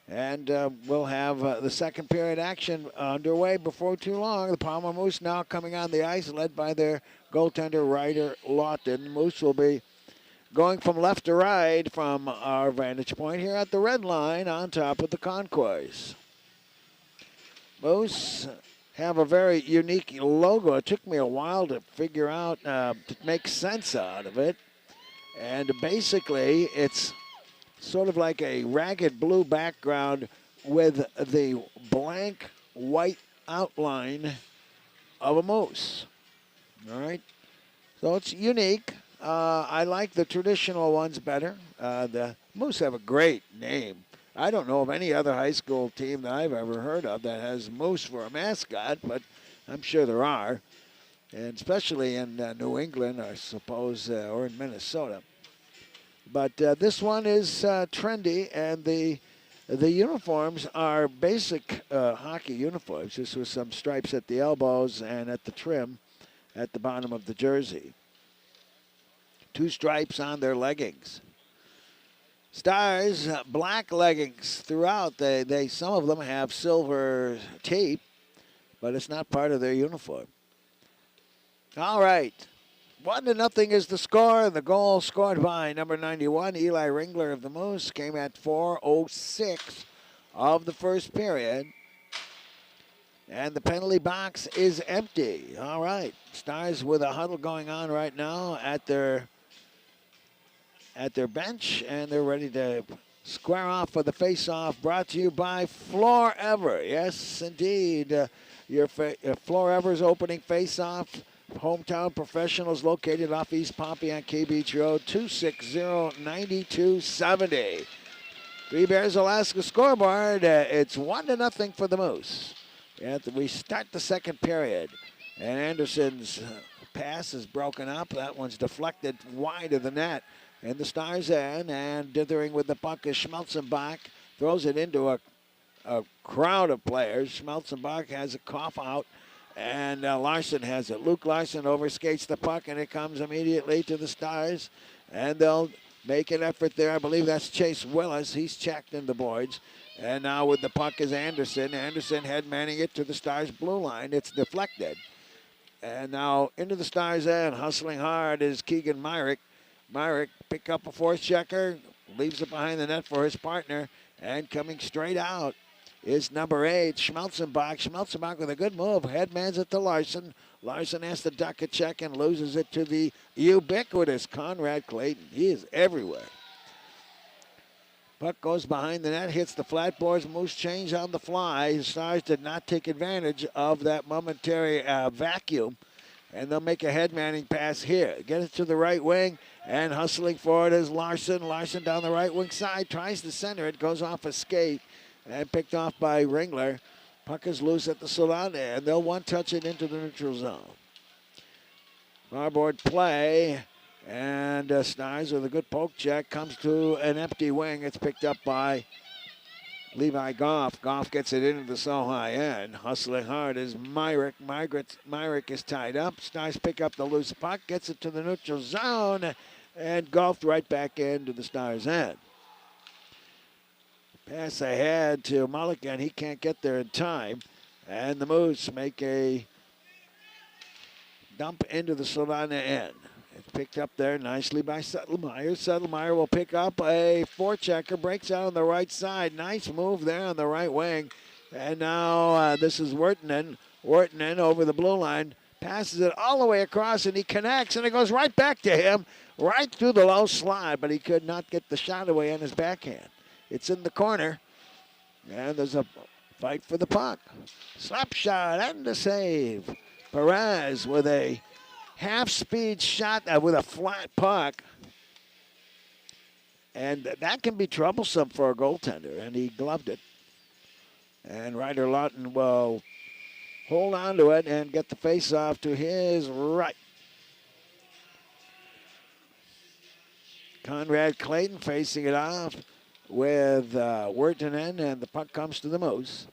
And we'll have the second period action underway before too long. The Palmer Moose now coming on the ice, led by their goaltender, Ryder Lawton. Moose will be going from left to right from our vantage point here at the red line on top of the concourse. Moose have a very unique logo. It took me a while to figure out, to make sense out of it. And basically, it's sort of like a ragged blue background with the blank white outline of a moose. All right? So it's unique. I like the traditional ones better. The Moose have a great name. I don't know of any other high school team that I've ever heard of that has moose for a mascot, but I'm sure there are, and especially in New England, I suppose, or in Minnesota. But this one is trendy, and the uniforms are basic hockey uniforms, just with some stripes at the elbows and at the trim at the bottom of the jersey. 2 stripes on their leggings. Stars, black leggings throughout. They some of them have silver tape, but it's not part of their uniform. All right. 1-0 is the score. The goal scored by number 91, Eli Ringler of the Moose, came at 4:06 of the first period. And the penalty box is empty. All right. Stars with a huddle going on right now at their bench, and they're ready to square off for the face-off, brought to you by Florever. Yes, indeed. Your Florever's opening face-off. Hometown Professionals, located off East Pompey on K Beach Road, 260-9270. Three Bears Alaska scoreboard. It's 1-0 for the Moose. And we start the second period. And Anderson's pass is broken up. That one's deflected wide of the net. And the Stars end, and dithering with the puck is Schmelzenbach. Throws it into a crowd of players. Schmelzenbach has a cough out, and Larson has it. Luke Larson overskates the puck, and it comes immediately to the Stars. And they'll make an effort there. I believe that's Chase Willis. He's checked in the boards. And now with the puck is Anderson. Anderson head manning it to the Stars' blue line. It's deflected. And now into the Stars' end, hustling hard is Keegan Myrick. Myrick pick up a force checker, leaves it behind the net for his partner, and coming straight out is number 8, Schmelzenbach. Schmelzenbach with a good move. Headmans it to Larson. Larson has to duck a check and loses it to the ubiquitous Conrad Clayton. He is everywhere. Puck goes behind the net, hits the flat boards. Moose change on the fly. The Stars did not take advantage of that momentary vacuum. And they'll make a headmanning pass here. Get it to the right wing, and hustling for it is Larson. Larson down the right wing side, tries to center it, goes off a skate, and picked off by Ringler. Puck is loose at the Soldotna, and they'll one-touch it into the neutral zone. Starboard play, and Stars with a good poke check comes to an empty wing. It's picked up by Levi Goff. Goff gets it into the so high end. Hustling hard is Myrick. Myrick is tied up. Stars pick up the loose puck, gets it to the neutral zone, and golfed right back into the Stars' end. Pass ahead to Mulligan. He can't get there in time. And the Moose make a dump into the Soldotna end. It's picked up there nicely by Settlemyre. Settlemyre will pick up a forechecker, breaks out on the right side. Nice move there on the right wing. And now this is Wirtanen. Wirtanen over the blue line, passes it all the way across, and he connects, and it goes right back to him, right through the low slot, but he could not get the shot away on his backhand. It's in the corner, and there's a fight for the puck. Slap shot and a save. Perez with a half-speed shot with a flat puck. And that can be troublesome for a goaltender, and he gloved it. And Ryder Lawton will hold on to it and get the face-off to his right. Conrad Clayton facing it off with Wirtanen, and the puck comes to the Moose.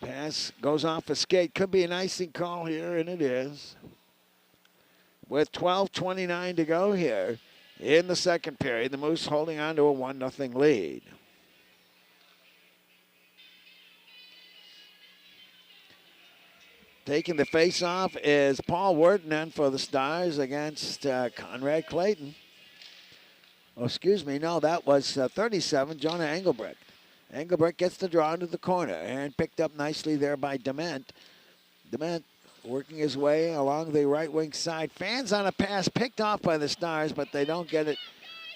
Pass goes off a skate. Could be an icing call here, and it is. With 12:29 to go here in the second period, the Moose holding on to a 1-0 lead. Taking the face-off is Paul Wirtanen for the Stars against Conrad Clayton. Oh, excuse me, no, that was 37, Jonah Engelbrecht. Engelbrecht gets the draw into the corner and picked up nicely there by Dement. Dement working his way along the right wing side. Fans on a pass picked off by the Stars, but they don't get it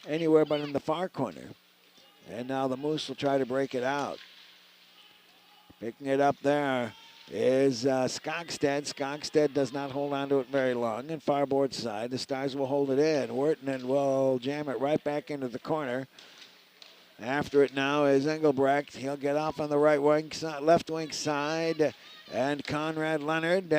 anywhere but in the far corner. And now the Moose will try to break it out. Picking it up there is Skogstad. Skogstad does not hold on to it very long. And farboard side, the Stars will hold it in. Wirtanen will jam it right back into the corner. After it now is Engelbrecht. He'll get off on the right wing side, left wing side. And Conrad Leonard,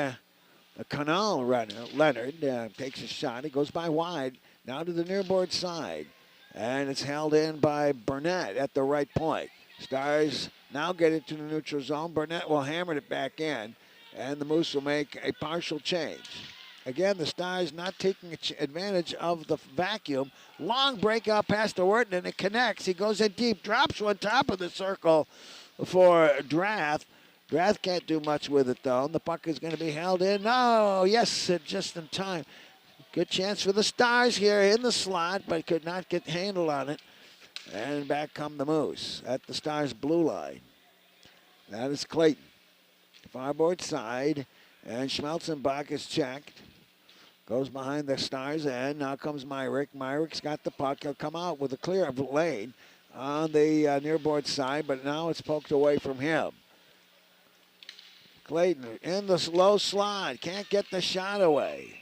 Leonard takes a shot. He goes by wide. Now to the nearboard side. And it's held in by Burnett at the right point. Stars now get it to the neutral zone. Burnett will hammer it back in. And the Moose will make a partial change. Again, the Stars not taking advantage of the vacuum. Long breakout pass to Wirtanen. It connects. He goes in deep. Drops one top of the circle for Drath. Drath can't do much with it, though. And the puck is going to be held in. No, yes, just in time. Good chance for the Stars here in the slot, but could not get handle on it. And back come the Moose at the Stars' blue line. That is Clayton. Farboard side, and Schmelzenbach is checked. Goes behind the Stars' end. Now comes Myrick. Myrick's got the puck. He'll come out with a clear lane on the nearboard side, but now it's poked away from him. Clayton in the low slot. Can't get the shot away.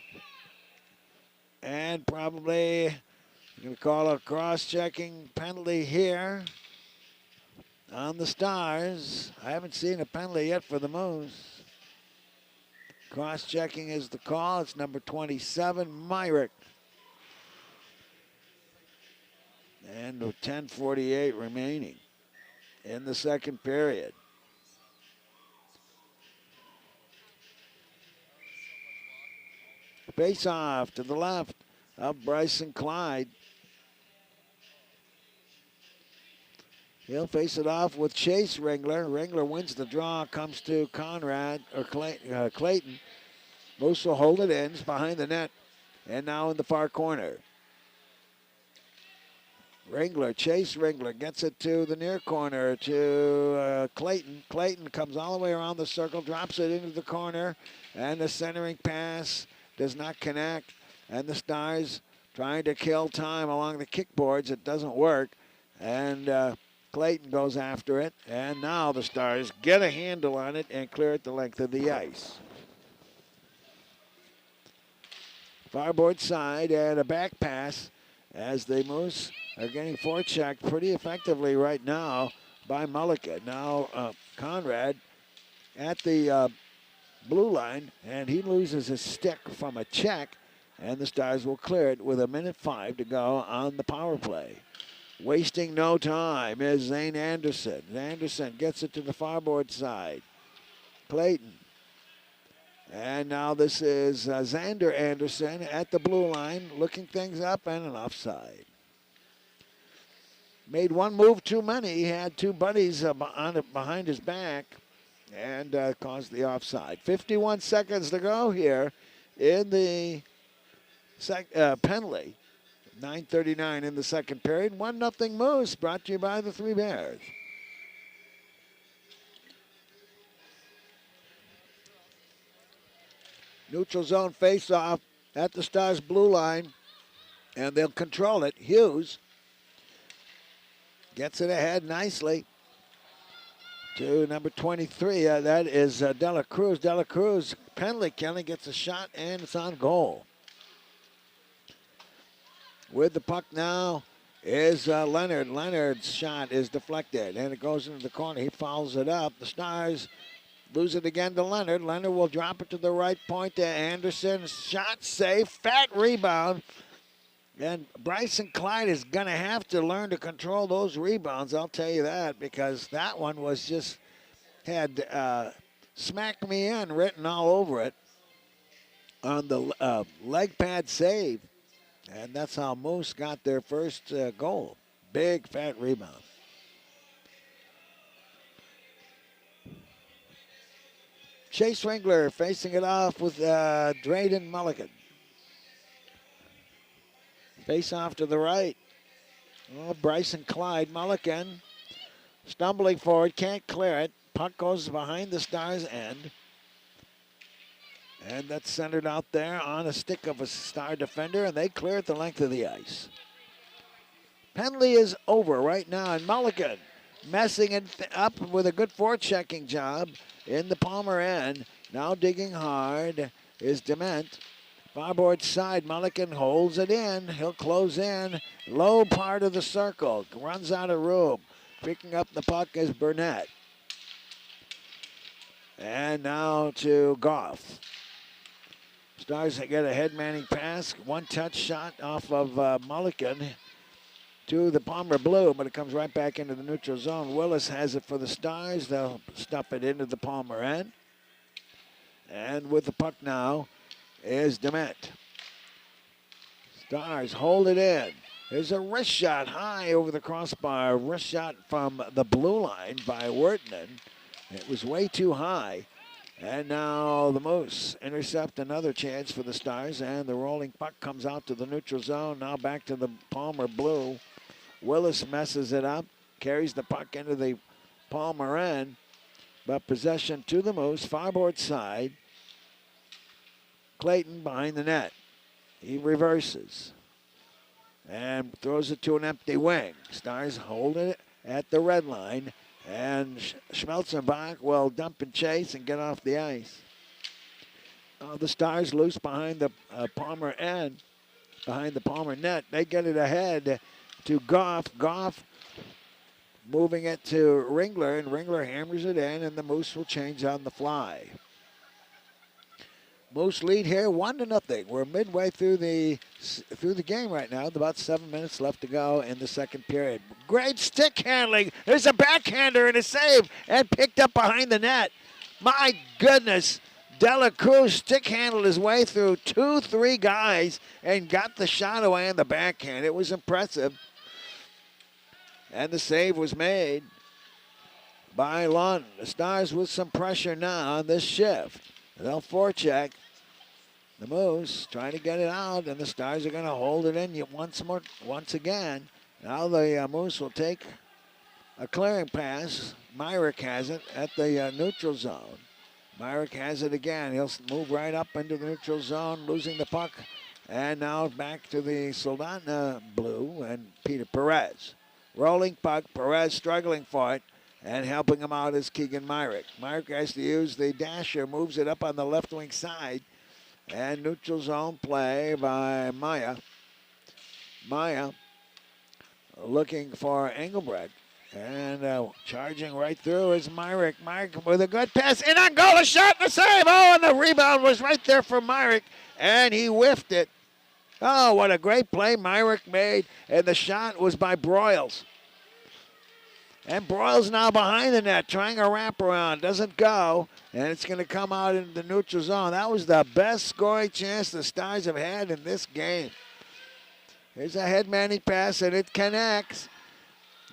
And probably going to call a cross-checking penalty here on the Stars. I haven't seen a penalty yet for the Moose. Cross-checking is the call. It's number 27, Myrick. And with 10:48 remaining in the second period. Face-off to the left of Bryson Clyde. He'll face it off with Chase Ringler. Ringler wins the draw, comes to Conrad, or Clayton. Moose will hold it in, it's behind the net, and now in the far corner. Chase Ringler gets it to the near corner to Clayton. Clayton comes all the way around the circle, drops it into the corner, and the centering pass does not connect. And the Stars trying to kill time along the kickboards. It doesn't work. And Clayton goes after it. And now the Stars get a handle on it and clear it the length of the ice. Farboard side and a back pass as the Moose are getting forechecked pretty effectively right now by Mulligan. Now Conrad at the blue line, and he loses his stick from a check, and the Stars will clear it with 1:05 to go on the power play. Wasting no time is Zane Anderson. Anderson gets it to the farboard side. Clayton. And now this is Xander Anderson at the blue line, looking things up and an offside. Made one move too many. He had two buddies behind his back and caused the offside. 51 seconds to go here in the penalty. 9:39 in the second period. 1-0 Moose, brought to you by the Three Bears. Neutral zone face-off at the Stars' blue line, and they'll control it. Hughes gets it ahead nicely to number 23. That is Dela Cruz. Dela Cruz, penalty killing, gets a shot, and it's on goal. With the puck now is Leonard. Leonard's shot is deflected, and it goes into the corner. He fouls it up. The Stars lose it again to Leonard. Leonard will drop it to the right point to Anderson. Shot safe, fat rebound. And Bryson Clyde is going to have to learn to control those rebounds, I'll tell you that, because that one was just, had smack me in written all over it on the leg pad save. And that's how Moose got their first goal. Big, fat rebound. Chase Ringler facing it off with Drayden Mulligan. Face off to the right. Oh, Bryson Clyde. Mulligan stumbling forward, can't clear it. Puck goes behind the Stars' end. And that's centered out there on a stick of a Star defender, and they clear it the length of the ice. Penalty is over right now, and Mulligan messing it up with a good forechecking job in the Palmer end. Now digging hard is Dement. Farboard side, Mulligan holds it in. He'll close in. Low part of the circle. Runs out of room. Picking up the puck is Burnett. And now to Goff. Stars get a head-manning pass. One-touch shot off of Mulligan to the Palmer Blue, but it comes right back into the neutral zone. Willis has it for the Stars. They'll stuff it into the Palmer end. And with the puck now is Dement. Stars hold it in. There's a wrist shot high over the crossbar. Wrist shot from the blue line by Wertman. It was way too high. And now the Moose intercept another chance for the Stars, and the rolling puck comes out to the neutral zone. Now back to the Palmer Blue. Willis messes it up, carries the puck into the Palmer end, but possession to the Moose, farboard side. Clayton behind the net. He reverses and throws it to an empty wing. Stars hold it at the red line, and Schmelzenbach will dump and chase and get off the ice. The Stars loose behind the Palmer end, behind the Palmer net. They get it ahead to Goff. Goff moving it to Ringler, and Ringler hammers it in, and the Moose will change on the fly. Moose lead here 1-0. We're midway through the game right now. About 7 minutes left to go in the second period. Great stick handling. There's a backhander and a save, and picked up behind the net. My goodness. Dela Cruz stick handled his way through 2-3 guys and got the shot away on the backhand. It was impressive. And the save was made by Lund. The Stars with some pressure now on this shift. They'll forecheck. The Moose trying to get it out, and the Stars are going to hold it in once again. Now the Moose will take a clearing pass. Myrick has it at the neutral zone. Myrick has it again. He'll move right up into the neutral zone, losing the puck. And now back to the Soldotna blue and Peter Perez. Rolling puck, Perez struggling for it, and helping him out is Keegan Myrick. Myrick has to use the dasher, moves it up on the left wing side, and neutral zone play by Maya. Maya looking for Engelbrecht, and charging right through is Myrick. Myrick with a good pass, in on goal, a shot and a save. Oh, and the rebound was right there for Myrick, and he whiffed it. Oh, what a great play Myrick made, and the shot was by Broyles. And Broyles now behind the net, trying a wraparound. Doesn't go, and it's going to come out into the neutral zone. That was the best scoring chance the Stars have had in this game. Here's a head-manning pass, and it connects.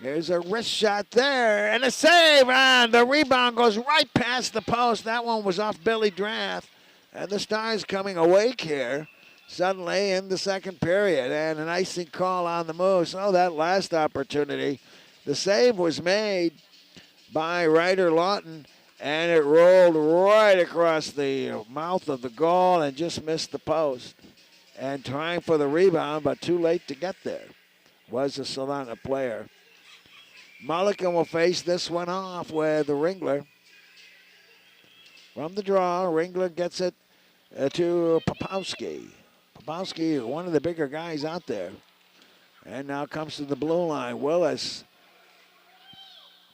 There's a wrist shot there, and a save, and the rebound goes right past the post. That one was off Billy Draft, and the Stars coming awake here suddenly in the second period, and an icing call on the Moose. Oh, that last opportunity. The save was made by Ryder Lawton, and it rolled right across the mouth of the goal and just missed the post. And trying for the rebound, but too late to get there, was the Soldotna player. Mulligan will face this one off with the Ringler. From the draw, Ringler gets it to Popowski. Popowski, one of the bigger guys out there. And now comes to the blue line. Willis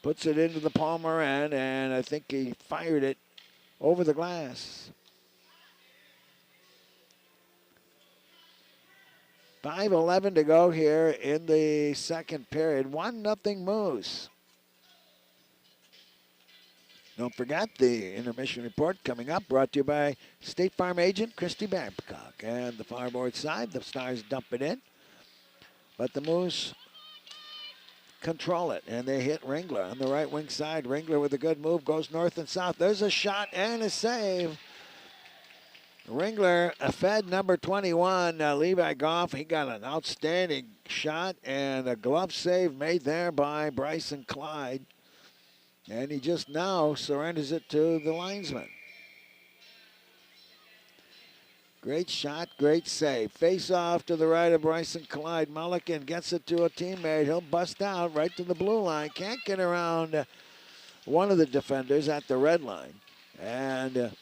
puts it into the Palmer end, and I think he fired it over the glass. 5:11 to go here in the second period. 1-0 Moose. Don't forget the intermission report coming up, brought to you by State Farm agent Christy Babcock. And the farboard side, the Stars dump it in. But the Moose control it, and they hit Ringler on the right wing side. Ringler with a good move, goes north and south. There's a shot and a save. Ringler, a Fed number 21, Levi Goff, he got an outstanding shot and a glove save made there by Bryson Clyde. And he just now surrenders it to the linesman. Great shot, great save. Face off to the right of Bryson Clyde. Mulligan gets it to a teammate. He'll bust out right to the blue line. Can't get around one of the defenders at the red line. And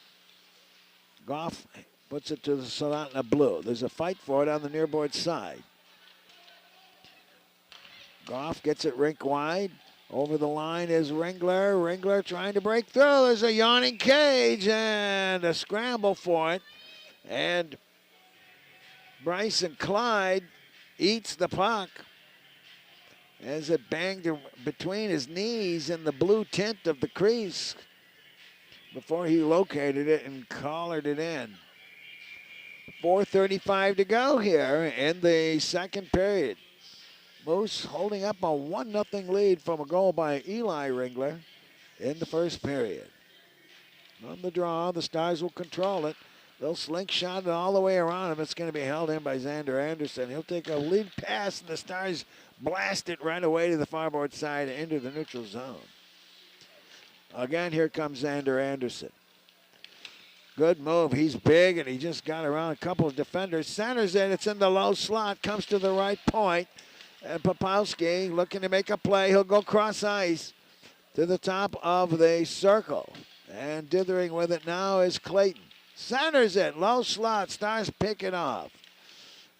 Goff puts it to the Soldotna blue. There's a fight for it on the nearboard side. Goff gets it rink wide. Over the line is Ringler. Ringler trying to break through. There's a yawning cage and a scramble for it. And Bryson Clyde eats the puck as it banged between his knees in the blue tint of the crease before he located it and collared it in. 4:35 to go here in the second period. Moose holding up a 1-0 lead from a goal by Eli Ringler in the first period. On the draw, the Stars will control it. They'll slingshot it all the way around him. It's going to be held in by Xander Anderson. He'll take a lead pass, and the Stars blast it right away to the farboard side into the neutral zone. Again, here comes Xander Anderson. Good move. He's big, and he just got around a couple of defenders. Centers it. It's in the low slot. Comes to the right point. And Popowski looking to make a play. He'll go cross ice to the top of the circle. And dithering with it now is Clayton. Centers it. Low slot. Stars pick it off.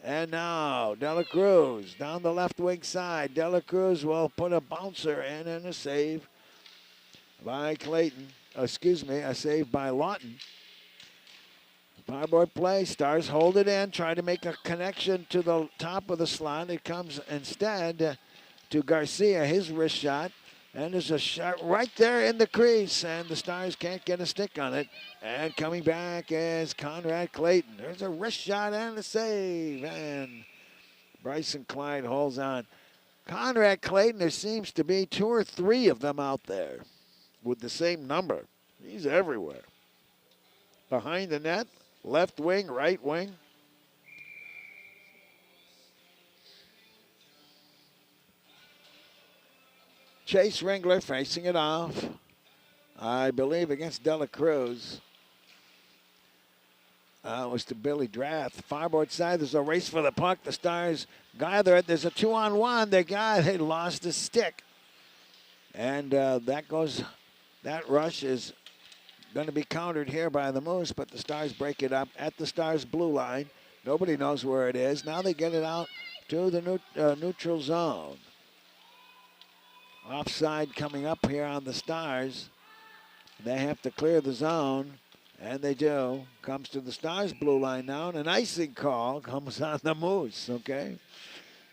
And now Dela Cruz down the left wing side. Dela Cruz will put a bouncer in and a save by Clayton. A save by Lawton. Farboard play. Stars hold it in. Try to make a connection to the top of the slot. It comes instead to Garcia. His wrist shot. And there's a shot right there in the crease. And the Stars can't get a stick on it. And coming back is Conrad Clayton. There's a wrist shot and a save. And Bryson Clyde holds on. Conrad Clayton, there seems to be 2 or 3 of them out there with the same number. He's everywhere. Behind the net, left wing, right wing. Chase Ringler facing it off, I believe, against Dela Cruz. It was to Billy Drath. Fireboard side, there's a race for the puck. The Stars gather it. There's a 2-on-1. They lost his stick. And that rush is going to be countered here by the Moose, but the Stars break it up at the Stars' blue line. Nobody knows where it is. Now they get it out to the neutral zone. Offside coming up here on the Stars. They have to clear the zone, and they do. Comes to the Stars' blue line now, and an icing call comes on the Moose, okay?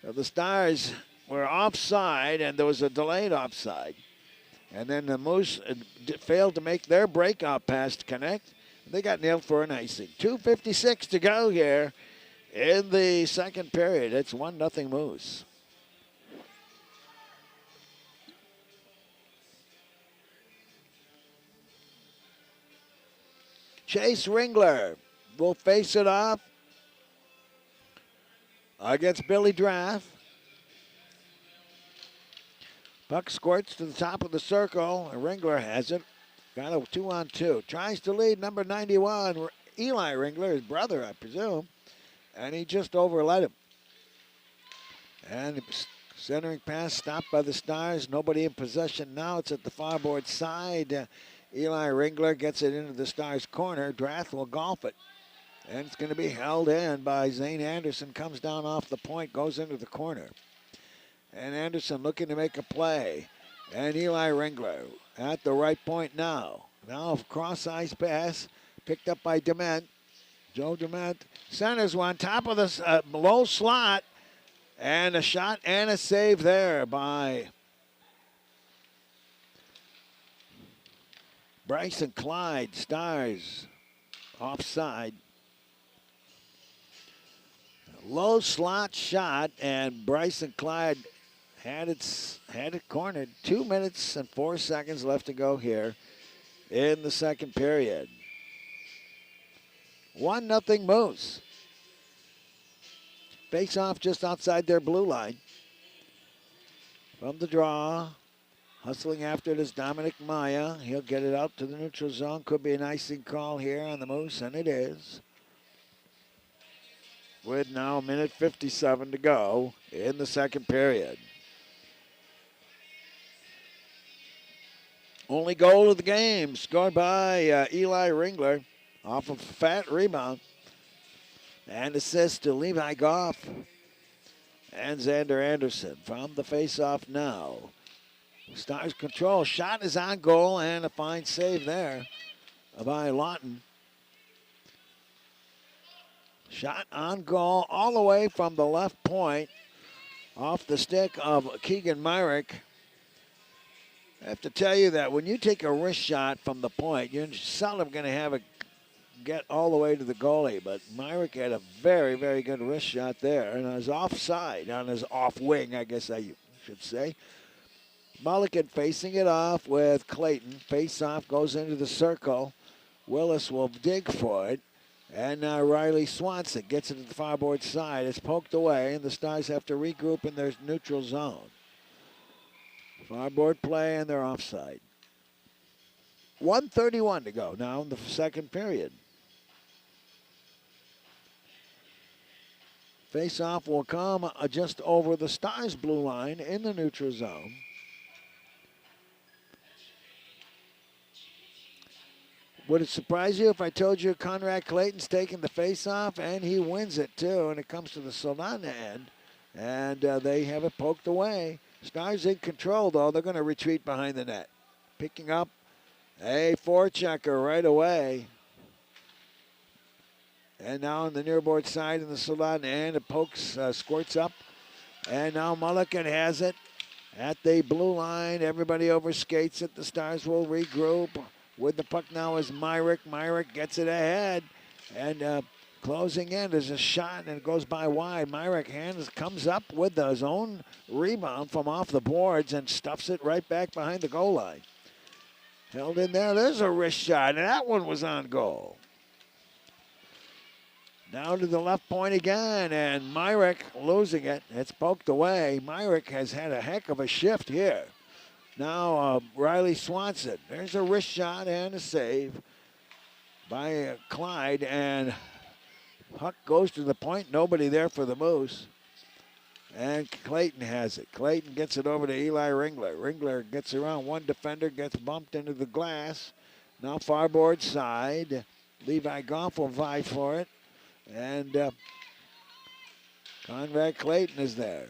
So the Stars were offside, and there was a delayed offside. And then the Moose failed to make their breakout pass to connect. They got nailed for an icing. 2:56 to go here in the second period. It's 1-0 Moose. Chase Ringler will face it off against Billy Drath. Puck squirts to the top of the circle, and Ringler has it. Got a 2-on-2. Tries to lead number 91, Eli Ringler, his brother, I presume. And he just overled him. And centering pass stopped by the Stars. Nobody in possession now. It's at the farboard side. Eli Ringler gets it into the Stars' corner. Drath will golf it. And it's going to be held in by Zane Anderson. Comes down off the point, goes into the corner. And Anderson looking to make a play. And Eli Ringler at the right point now. Now a cross-ice pass picked up by Dement. Joe Dement centers one, top of the low slot. And a shot and a save there by Bryson Clyde. Stars offside. Low slot shot, and Bryson Clyde had it cornered. 2 minutes and 4 seconds left to go here in the second period. 1-0 Moose. Face off just outside their blue line. From the draw, hustling after it is Dominic Maya. He'll get it out to the neutral zone. Could be an icing call here on the Moose, and it is. With now a minute 57 to go in the second period. Only goal of the game scored by Eli Ringler off of a fat rebound. And assist to Levi Goff and Xander Anderson from the faceoff now. Stars control. Shot is on goal, and a fine save there by Lawton. Shot on goal all the way from the left point off the stick of Keegan Myrick. I have to tell you that when you take a wrist shot from the point, you're seldom going to have it get all the way to the goalie. But Myrick had a very, very good wrist shot there. And on his offside, on his off wing, I guess I should say. Mulligan facing it off with Clayton. Face off goes into the circle. Willis will dig for it. And now Riley Swanson gets it to the farboard side. It's poked away, and the Stars have to regroup in their neutral zone. Farboard play, and they're offside. 1:31 to go now in the second period. Face-off will come just over the Stars' blue line in the neutral zone. Would it surprise you if I told you Conrad Clayton's taking the face-off, and he wins it too, and it comes to the Soldotna end, and they have it poked away. Stars in control, though. They're going to retreat behind the net. Picking up a forechecker right away. And now on the nearboard side in the Soldotna end, it pokes, squirts up. And now Mulligan has it at the blue line. Everybody overskates it. The Stars will regroup. With the puck now is Myrick. Myrick gets it ahead. And closing in is a shot, and it goes by wide. Myrick comes up with his own rebound from off the boards and stuffs it right back behind the goal line. Held in there. There's a wrist shot, and that one was on goal. Now to the left point again, and Myrick losing it. It's poked away. Myrick has had a heck of a shift here. Now Riley Swanson. There's a wrist shot and a save by Clyde, and puck goes to the point. Nobody there for the Moose. And Clayton has it. Clayton gets it over to Eli Ringler. Ringler gets around one defender, gets bumped into the glass. Now farboard side. Levi Goff will vie for it. And Conrad Clayton is there.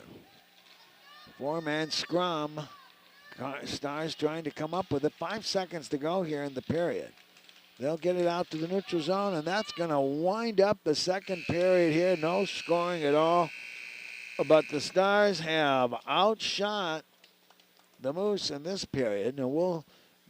Four-man scrum. Stars trying to come up with it. 5 seconds to go here in the period. They'll get it out to the neutral zone, and that's going to wind up the second period here. No scoring at all. But the Stars have outshot the Moose in this period, and we'll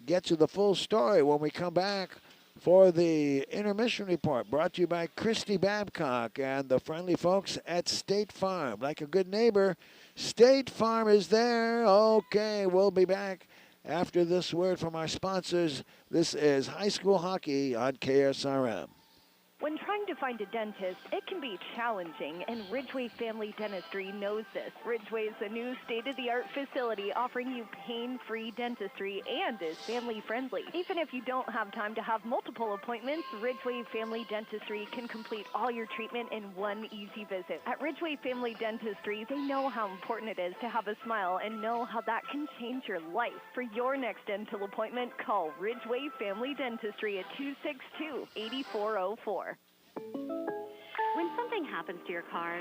get to the full story when we come back for the intermission report, brought to you by Christy Babcock and the friendly folks at State Farm. Like a good neighbor, State Farm is there. Okay, we'll be back after this word from our sponsors. This is high school hockey on KSRM. When trying to find a dentist, it can be challenging, and Ridgeway Family Dentistry knows this. Ridgeway is a new state-of-the-art facility offering you pain-free dentistry and is family-friendly. Even if you don't have time to have multiple appointments, Ridgeway Family Dentistry can complete all your treatment in one easy visit. At Ridgeway Family Dentistry, they know how important it is to have a smile and know how that can change your life. For your next dental appointment, call Ridgeway Family Dentistry at 262-8404. When something happens to your car,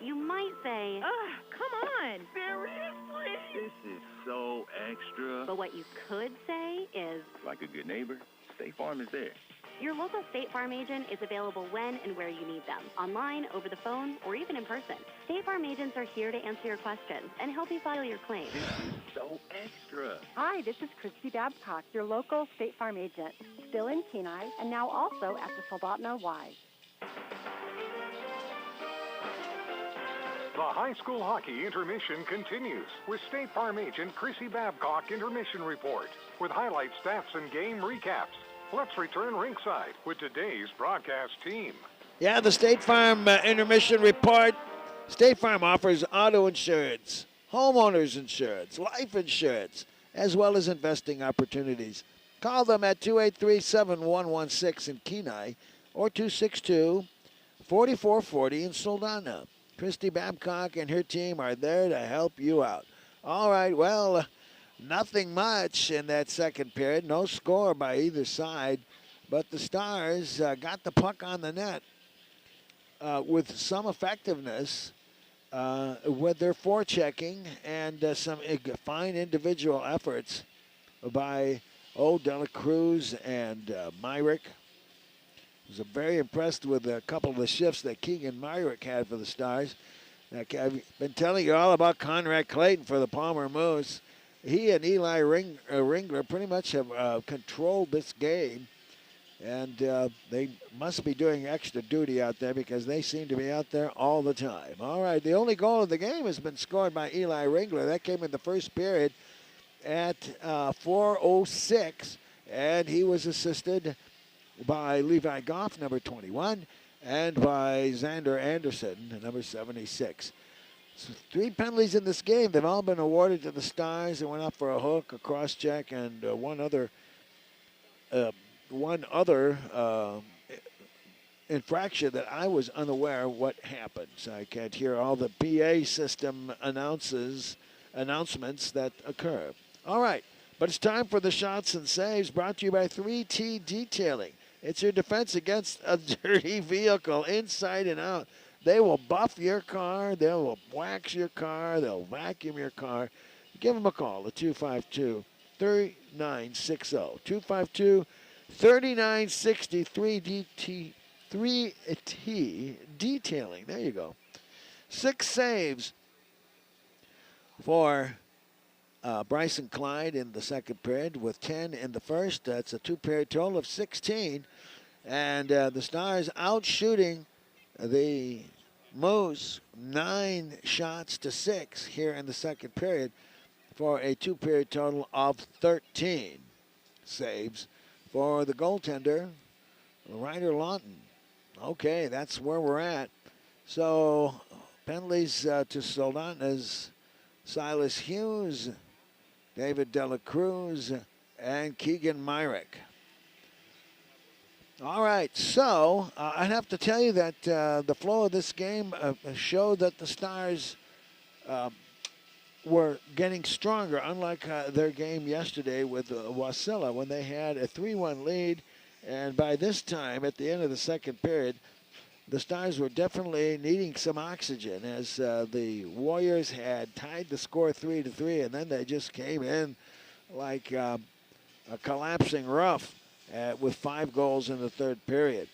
you might say, "Ugh, come on, seriously? This is so extra." But what you could say is, Like a good neighbor, State Farm is there. your local State Farm agent is available when and where you need them, online, over the phone, or even in person. State Farm agents are here to answer your questions and help you file your claim. This is so extra. Hi, this is Christy Babcock, your local State Farm agent, still in Kenai, and now also at the Soldotna Y. The high school hockey intermission continues with State Farm agent Chrissy Babcock intermission report with highlight stats and game recaps. Let's return ringside with today's broadcast team. Yeah, the State Farm intermission report. State Farm offers auto insurance, homeowners insurance, life insurance, as well as investing opportunities. Call them at 283-7116 in Kenai or 262-4440 in Soldotna. Christy Babcock and her team are there to help you out. All right, well, nothing much in that second period. No score by either side, but the Stars got the puck on the net with some effectiveness with their forechecking and some fine individual efforts by Dela Cruz and Myrick. I was very impressed with a couple of the shifts that Keegan Myrick had for the Stars. I've been telling you all about Conrad Clayton for the Palmer Moose. He and Eli Ringler pretty much have controlled this game, and they must be doing extra duty out there because they seem to be out there all the time. All right, the only goal of the game has been scored by Eli Ringler. That came in the first period at 4:06, and he was assisted by Levi Goff, number 21, and by Xander Anderson, number 76. So 3 penalties in this game. They've all been awarded to the Stars. They went up for a hook, a cross-check, and one other infraction that I was unaware what happens. I can't hear all the PA system announcements that occur. All right, but it's time for the shots and saves, brought to you by 3T Detailing. It's your defense against a dirty vehicle, inside and out. They will buff your car. They will wax your car. They'll vacuum your car. Give them a call at 252-3960. 252-3963 3T Detailing. There you go. 6 saves for Bryson Clyde in the second period with 10 in the first. That's a 2-period total of 16. And the Stars out shooting the Moose 9 shots to 6 here in the second period for a 2-period total of 13 saves for the goaltender, Ryder Lawton. Okay, that's where we're at. So penalties to Soldotna's Silas Hughes David Dela Cruz, and Keegan Myrick. All right, so I'd have to tell you that the flow of this game showed that the Stars were getting stronger, unlike their game yesterday with Wasilla when they had a 3-1 lead. And by this time, at the end of the second period, the Stars were definitely needing some oxygen as the Warriors had tied the score 3-3, and then they just came in like a collapsing rough with 5 goals in the third period.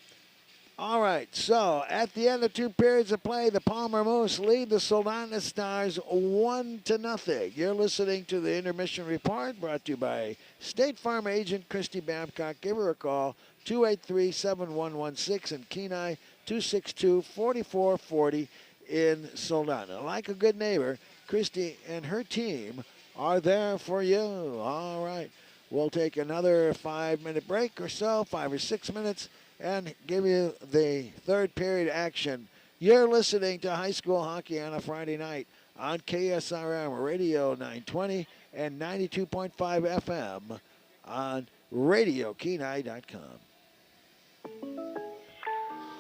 All right, so at the end of 2 periods of play, the Palmer Moose lead the Soldotna Stars 1-0. You're listening to the Intermission Report, brought to you by State Farm agent Christy Babcock. Give her a call, 283-7116 in Kenai, 262-4440 in Soldotna. Like a good neighbor, Christy and her team are there for you. All right, we'll take another 5-minute break or so, 5 or 6 minutes, and give you the third period action. You're listening to high school hockey on a Friday night on KSRM Radio 920 and 92.5 FM on RadioKenai.com.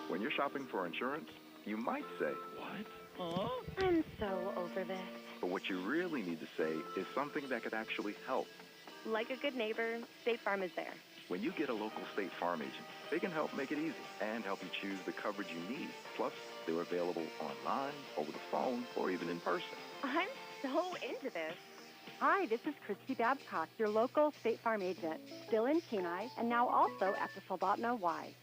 When you're shopping for insurance, you might say, "What? Oh, I'm so over this. But what you really need to say is something that could actually help. Like a good neighbor, State Farm is there. When you get a local State Farm agent, they can help make it easy and help you choose the coverage you need. Plus, they're available online, over the phone, or even in person. I'm so into this. Hi, this is Christy Babcock, your local State Farm agent, still in Kenai, and now also at the Soldotna Y.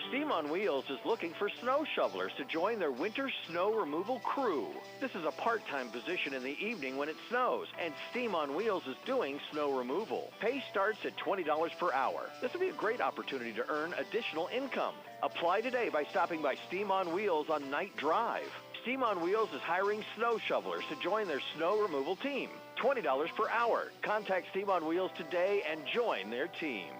Steam on Wheels is looking for snow shovelers to join their winter snow removal crew. This is a part-time position in the evening when it snows, and Steam on Wheels is doing snow removal. Pay starts at $20 per hour. This will be a great opportunity to earn additional income. Apply today by stopping by Steam on Wheels on Night Drive. Steam on Wheels is hiring snow shovelers to join their snow removal team. $20 per hour. Contact Steam on Wheels today and join their team.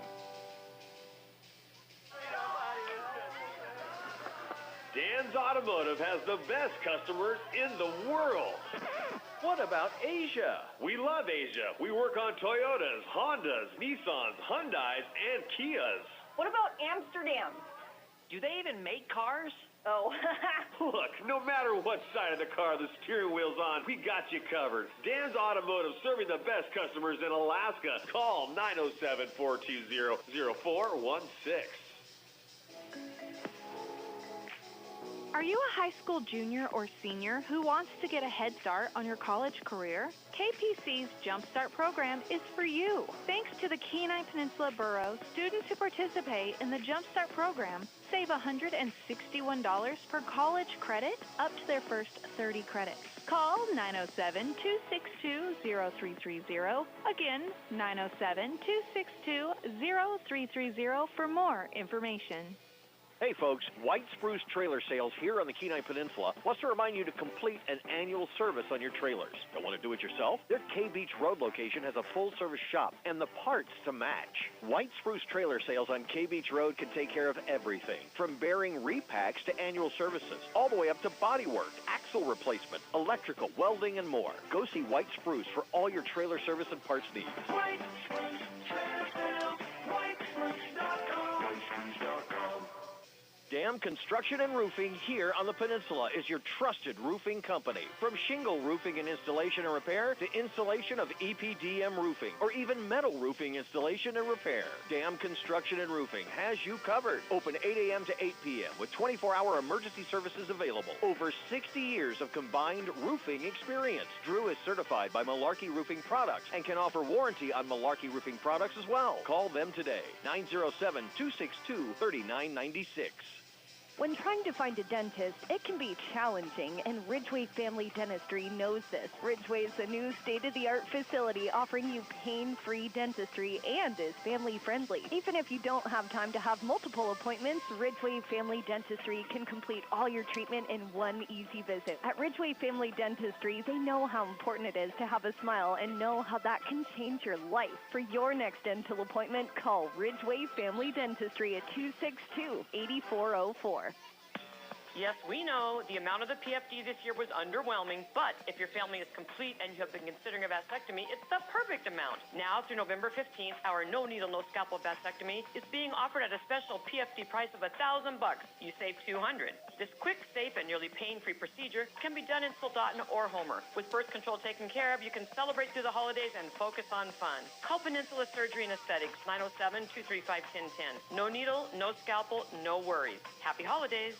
Dan's Automotive has the best customers in the world. What about Asia? We love Asia. We work on Toyotas, Hondas, Nissans, Hyundais, and Kias. What about Amsterdam? Do they even make cars? Oh. Look, no matter what side of the car the steering wheel's on, we got you covered. Dan's Automotive, serving the best customers in Alaska. Call 907-420-0416. Are you a high school junior or senior who wants to get a head start on your college career? KPC's Jumpstart program is for you. Thanks to the Kenai Peninsula Borough, students who participate in the Jumpstart program save $161 per college credit up to their first 30 credits. Call 907-262-0330. Again, 907-262-0330 for more information. Hey folks, White Spruce Trailer Sales here on the Kenai Peninsula wants to remind you to complete an annual service on your trailers. Don't want to do it yourself? Their K Beach Road location has a full-service shop and the parts to match. White Spruce Trailer Sales on K Beach Road can take care of everything, from bearing repacks to annual services, all the way up to body work, axle replacement, electrical, welding, and more. Go see White Spruce for all your trailer service and parts needs. White Spruce Trailer Sales, whitespruce.com. Dam Construction and Roofing here on the Peninsula is your trusted roofing company. From shingle roofing and installation and repair to installation of EPDM roofing or even metal roofing installation and repair, Dam Construction and Roofing has you covered. Open 8 a.m. to 8 p.m. with 24-hour emergency services available. Over 60 years of combined roofing experience. Drew is certified by Malarkey Roofing Products and can offer warranty on Malarkey Roofing Products as well. Call them today, 907-262-3996. When trying to find a dentist, it can be challenging, and Ridgeway Family Dentistry knows this. Ridgeway is a new state-of-the-art facility offering you pain-free dentistry and is family-friendly. Even if you don't have time to have multiple appointments, Ridgeway Family Dentistry can complete all your treatment in one easy visit. At Ridgeway Family Dentistry, they know how important it is to have a smile and know how that can change your life. For your next dental appointment, call Ridgeway Family Dentistry at 262-8404. Yes, we know the amount of the PFD this year was underwhelming, but if your family is complete and you have been considering a vasectomy, it's the perfect amount. Now through November 15th, our no needle, no scalpel vasectomy is being offered at a special PFD price of $1,000. You save $200. This quick, safe, and nearly pain-free procedure can be done in Soldotna or Homer. With birth control taken care of, you can celebrate through the holidays and focus on fun. Call Peninsula Surgery and Aesthetics, 907-235-1010. No needle, no scalpel, no worries. Happy holidays.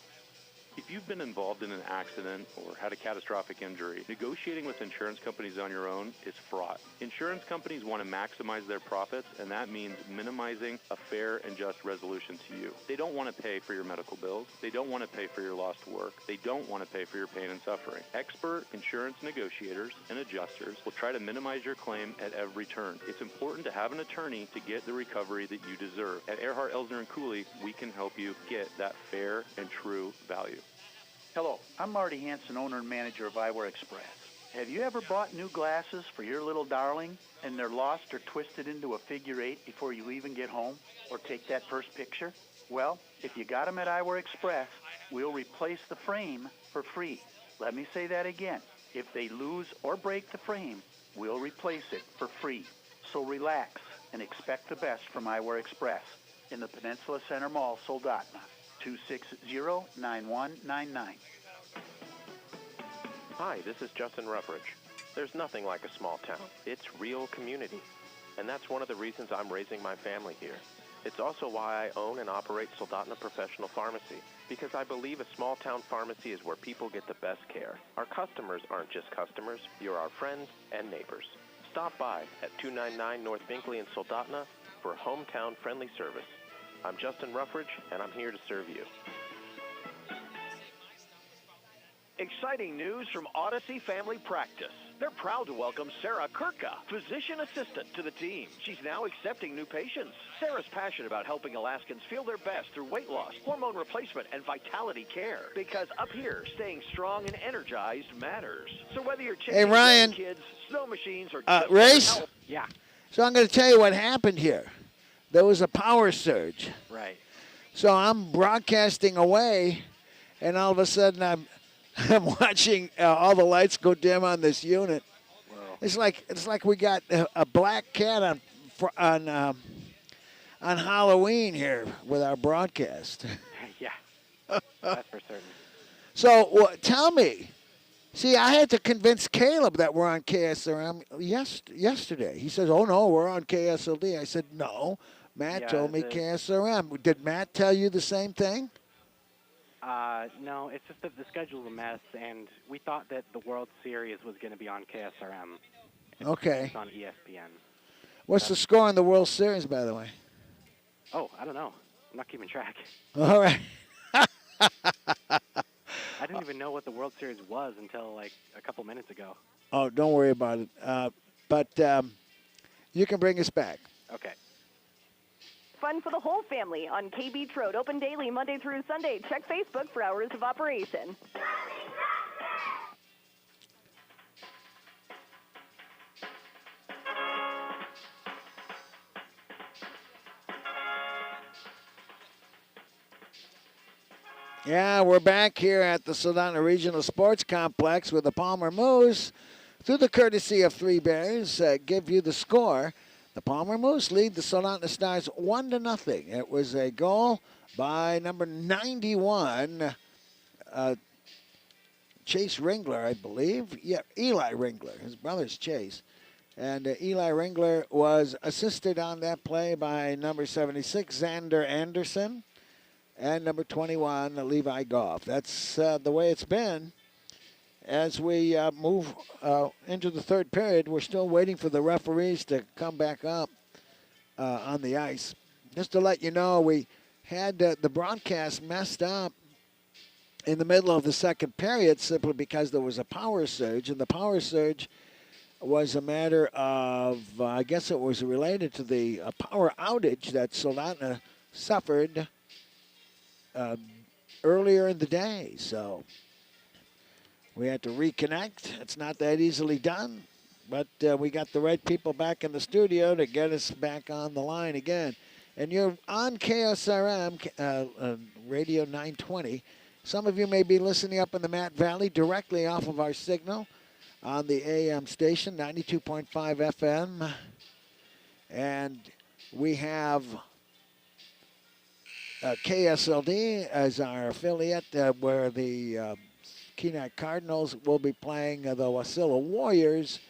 If you've been involved in an accident or had a catastrophic injury, negotiating with insurance companies on your own is fraught. Insurance companies want to maximize their profits, and that means minimizing a fair and just resolution to you. They don't want to pay for your medical bills. They don't want to pay for your lost work. They don't want to pay for your pain and suffering. Expert insurance negotiators and adjusters will try to minimize your claim at every turn. It's important to have an attorney to get the recovery that you deserve. At Earhart, Elsner & Cooley, we can help you get that fair and true value. Hello, I'm Marty Hansen, owner and manager of Eyewear Express. Have you ever bought new glasses for your little darling and they're lost or twisted into a figure eight before you even get home or take that first picture? Well, if you got them at Eyewear Express, we'll replace the frame for free. Let me say that again. If they lose or break the frame, we'll replace it for free. So relax and expect the best from Eyewear Express in the Peninsula Center Mall, Soldotna. 260-9199. Hi, this is Justin Ruffridge. There's nothing like a small town. It's real community. And that's one of the reasons I'm raising my family here. It's also why I own and operate Soldotna Professional Pharmacy, because I believe a small-town pharmacy is where people get the best care. Our customers aren't just customers. You're our friends and neighbors. Stop by at 299 North Binkley in Soldotna for hometown-friendly service. I'm Justin Ruffridge, and I'm here to serve you. Exciting news from Odyssey Family Practice. They're proud to welcome Sarah Kirka, physician assistant, to the team. She's now accepting new patients. Sarah's passionate about helping Alaskans feel their best through weight loss, hormone replacement, and vitality care. Because up here, staying strong and energized matters. So whether you're chasing Ryan. kids, snow machines, or Race? health, Yeah. So I'm going to tell you what happened here. There was a power surge. Right. So I'm broadcasting away, and all of a sudden I'm watching all the lights go dim on this unit. Whoa. It's like we got a black cat on Halloween here with our broadcast. Yeah. That's for certain. So tell me. See, I had to convince Caleb that we're on KSRM yesterday. He says, "Oh no, we're on KSLD." I said, "No." Matt told me KSRM. Did Matt tell you the same thing? No, it's just that the schedule's a mess, and we thought that the World Series was going to be on KSRM. Okay. It's on ESPN. What's the score in the World Series, by the way? Oh, I don't know. I'm not keeping track. All right. I didn't even know what the World Series was until like a couple minutes ago. Oh, don't worry about it. But you can bring us back. Okay. Fun for the whole family on K Beach Road. Open daily Monday through Sunday. Check Facebook for hours of operation. Yeah, we're back here at the Soldotna Regional Sports Complex with the Palmer Moose. Through the courtesy of Three Bears, give you the score. The Palmer Moose lead the Soldotna Stars 1-0. It was a goal by number 91, Chase Ringler, I believe. Yeah, Eli Ringler. His brother's Chase. And Eli Ringler was assisted on that play by number 76, Xander Anderson, and number 21, Levi Goff. That's the way it's been. As we move into the third period, we're still waiting for the referees to come back up on the ice. Just to let you know, we had the broadcast messed up in the middle of the second period simply because there was a power surge, and the power surge was a matter of, I guess it was related to the power outage that Soldotna suffered earlier in the day. So we had to reconnect. It's not that easily done, but we got the right people back in the studio to get us back on the line again. And you're on KSRM, Radio 920, Some of you may be listening up in the Matt Valley directly off of our signal on the AM station, 92.5 FM. And we have KSLD as our affiliate where the Kenai Cardinals will be playing the Wasilla Warriors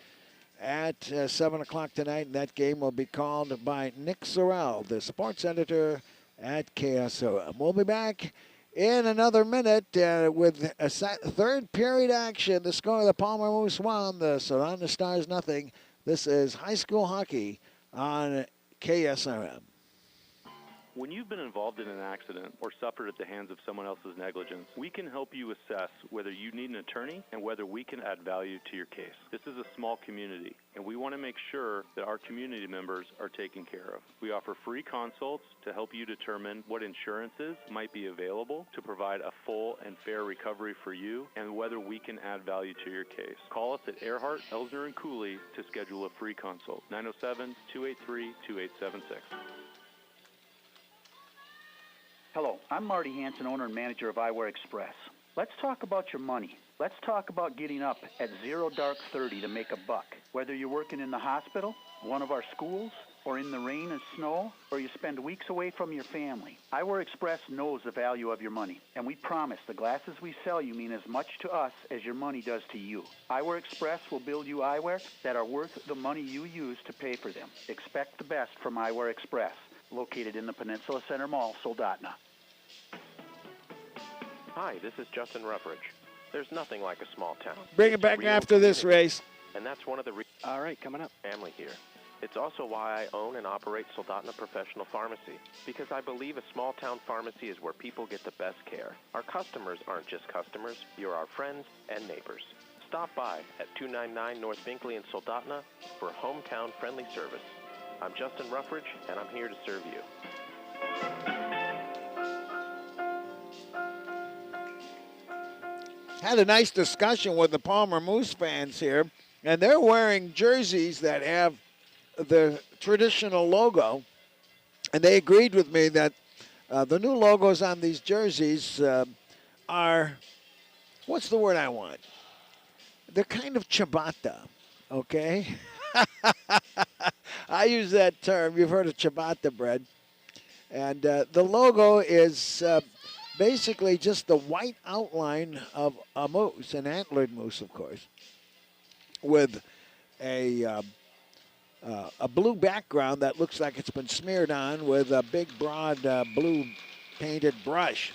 at 7 o'clock tonight. And that game will be called by Nick Sorrell, the sports editor at KSOM. We'll be back in another minute with a third period action. The score of the Palmer Moose 1, the Soldotna Stars nothing. This is high school hockey on KSRM. When you've been involved in an accident or suffered at the hands of someone else's negligence, we can help you assess whether you need an attorney and whether we can add value to your case. This is a small community, and we want to make sure that our community members are taken care of. We offer free consults to help you determine what insurances might be available to provide a full and fair recovery for you and whether we can add value to your case. Call us at Earhart, Elder, and Cooley to schedule a free consult. 907-283-2876. Hello, I'm Marty Hansen, owner and manager of Eyewear Express. Let's talk about your money. Let's talk about getting up at 0 dark 30 to make a buck. Whether you're working in the hospital, one of our schools, or in the rain and snow, or you spend weeks away from your family, Eyewear Express knows the value of your money, and we promise the glasses we sell you mean as much to us as your money does to you. Eyewear Express will build you eyewear that are worth the money you use to pay for them. Expect the best from Eyewear Express, located in the Peninsula Center Mall, Soldotna. Hi, this is Justin Ruffridge. There's nothing like a small town. Bring it back after this race. And that's one of the all right, coming up. Family here. It's also why I own and operate Soldotna Professional Pharmacy, because I believe a small town pharmacy is where people get the best care. Our customers aren't just customers, you're our friends and neighbors. Stop by at 299 North Binkley in Soldotna for hometown friendly service. I'm Justin Ruffridge, and I'm here to serve you. Had a nice discussion with the Palmer Moose fans here, and they're wearing jerseys that have the traditional logo, and they agreed with me that the new logos on these jerseys are, what's the word I want? They're kind of ciabatta, okay? I use that term. You've heard of ciabatta bread. And the logo is basically just the white outline of a moose, an antlered moose, of course, with a blue background that looks like it's been smeared on with a big, broad blue painted brush.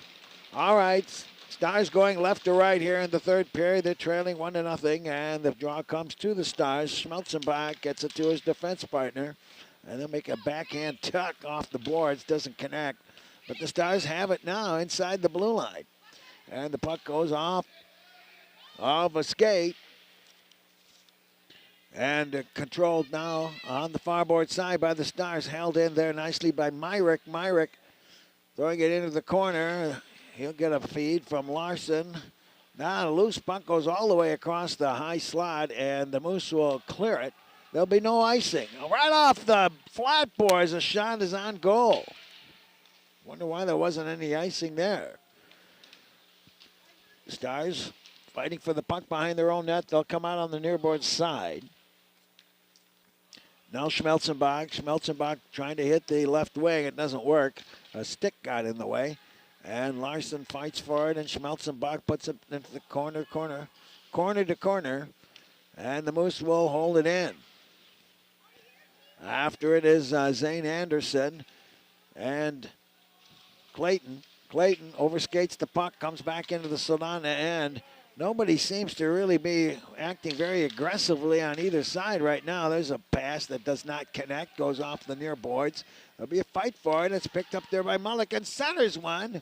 All right, Stars going left to right here in the third period. They're trailing 1-0, and the draw comes to the Stars. Schmelzenbach gets it to his defense partner, and they'll make a backhand tuck off the boards. Doesn't connect. But the Stars have it now inside the blue line. And the puck goes off of a skate. And controlled now on the far board side by the Stars. Held in there nicely by Myrick. Myrick throwing it into the corner. He'll get a feed from Larson. Now a loose puck goes all the way across the high slot, and the Moose will clear it. There'll be no icing. Right off the flat boards, the shot is on goal. Wonder why there wasn't any icing there. Stars fighting for the puck behind their own net. They'll come out on the near board side. Now Schmelzenbach. Schmelzenbach trying to hit the left wing. It doesn't work. A stick got in the way. And Larson fights for it, and Schmelzenbach puts it into the corner to corner. And the Moose will hold it in. After it is Zane Anderson and Clayton. Clayton overskates the puck, comes back into the Soldotna end. Nobody seems to really be acting very aggressively on either side right now. There's a pass that does not connect, goes off the near boards. There'll be a fight for it. It's picked up there by Mulligan. Centers one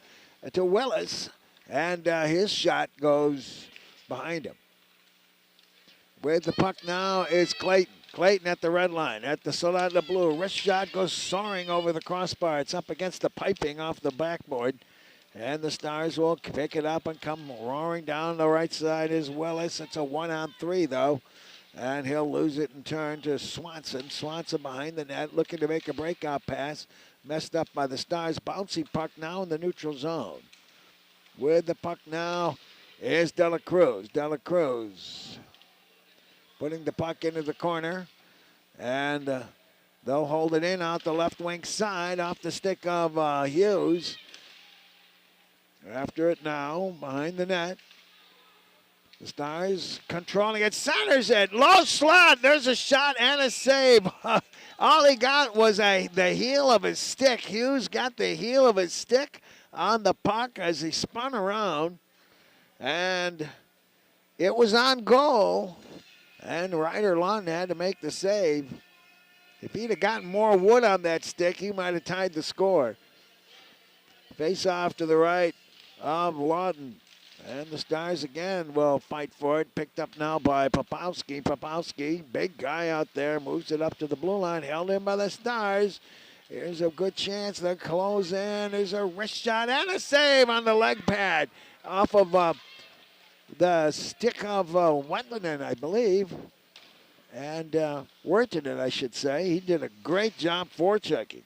to Willis, and his shot goes behind him. With the puck now is Clayton. Clayton at the red line, at the Soldotna blue. Wrist shot goes soaring over the crossbar. It's up against the piping off the backboard. And the Stars will pick it up and come roaring down the right side is Willis. It's a 1-on-3, though. And he'll lose it and turn to Swanson. Swanson behind the net, looking to make a breakout pass. Messed up by the Stars. Bouncy puck now in the neutral zone. With the puck now is De La Cruz. De La Cruz putting the puck into the corner. And they'll hold it in out the left wing side off the stick of Hughes. After it now, behind the net. The Stars controlling it. Centers it. Low slot. There's a shot and a save. All he got was the heel of his stick. Hughes got the heel of his stick on the puck as he spun around. And it was on goal. And Ryder Lawton had to make the save. If he'd have gotten more wood on that stick, he might have tied the score. Face off to the right of Lawton. And the Stars again will fight for it. Picked up now by Popowski. Popowski, big guy out there, moves it up to the blue line. Held in by the Stars. Here's a good chance. They'll close in. There's a wrist shot and a save on the leg pad off of the stick of Wetlanen, I believe. And Wirtanen, I should say. He did a great job forechecking.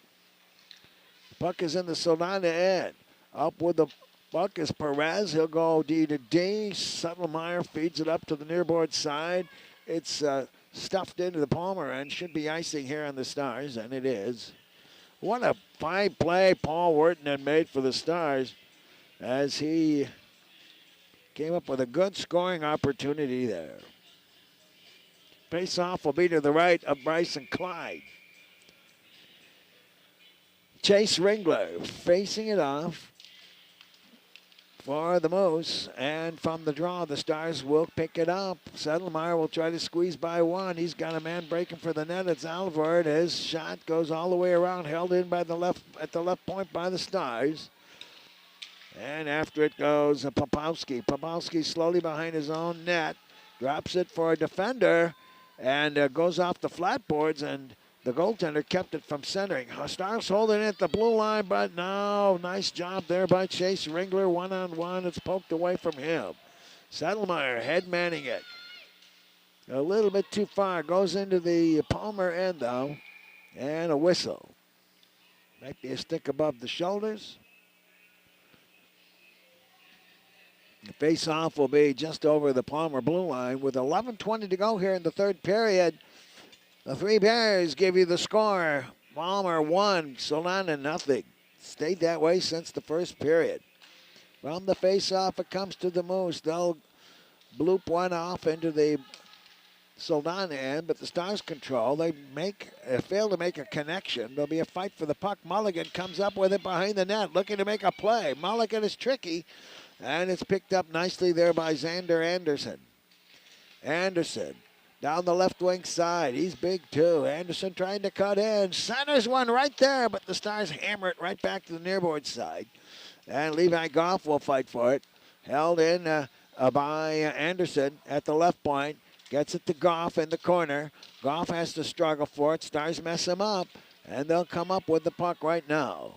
Puck is in the Soldotna end. Up with the puck is Perez. He'll go D to D. Settlemeyer feeds it up to the nearboard side. It's stuffed into the Palmer end. Should be icing here on the Stars, and it is. What a fine play Paul Wirtanen made for the Stars as he came up with a good scoring opportunity there. Face-off will be to the right of Bryson Clyde. Chase Ringler facing it off for the Moose. And from the draw, the Stars will pick it up. Settlemeyer will try to squeeze by one. He's got a man breaking for the net. It's Alvord. His shot goes all the way around, held in by the left at the left point by the Stars. And after it goes Popowski. Popowski slowly behind his own net. Drops it for a defender. And goes off the flat boards, and the goaltender kept it from centering. Stars holding it at the blue line, but no, nice job there by Chase Ringler. One-on-one, it's poked away from him. Settlemeyer head manning it. A little bit too far, goes into the Palmer end, though, and a whistle. Might be a stick above the shoulders. The face-off will be just over the Palmer blue line with 11:20 to go here in the third period. The Three Bears give you the score. Palmer 1, Soldotna nothing. Stayed that way since the first period. From the face-off, it comes to the Moose. They'll bloop one off into the Soldotna end, but the Stars control. They fail to make a connection. There'll be a fight for the puck. Mulligan comes up with it behind the net, looking to make a play. Mulligan is tricky. And it's picked up nicely there by Xander Anderson. Anderson down the left wing side. He's big too. Anderson trying to cut in. Centers one right there, but the Stars hammer it right back to the nearboard side. And Levi Goff will fight for it. Held in by Anderson at the left point. Gets it to Goff in the corner. Goff has to struggle for it. Stars mess him up. And they'll come up with the puck right now.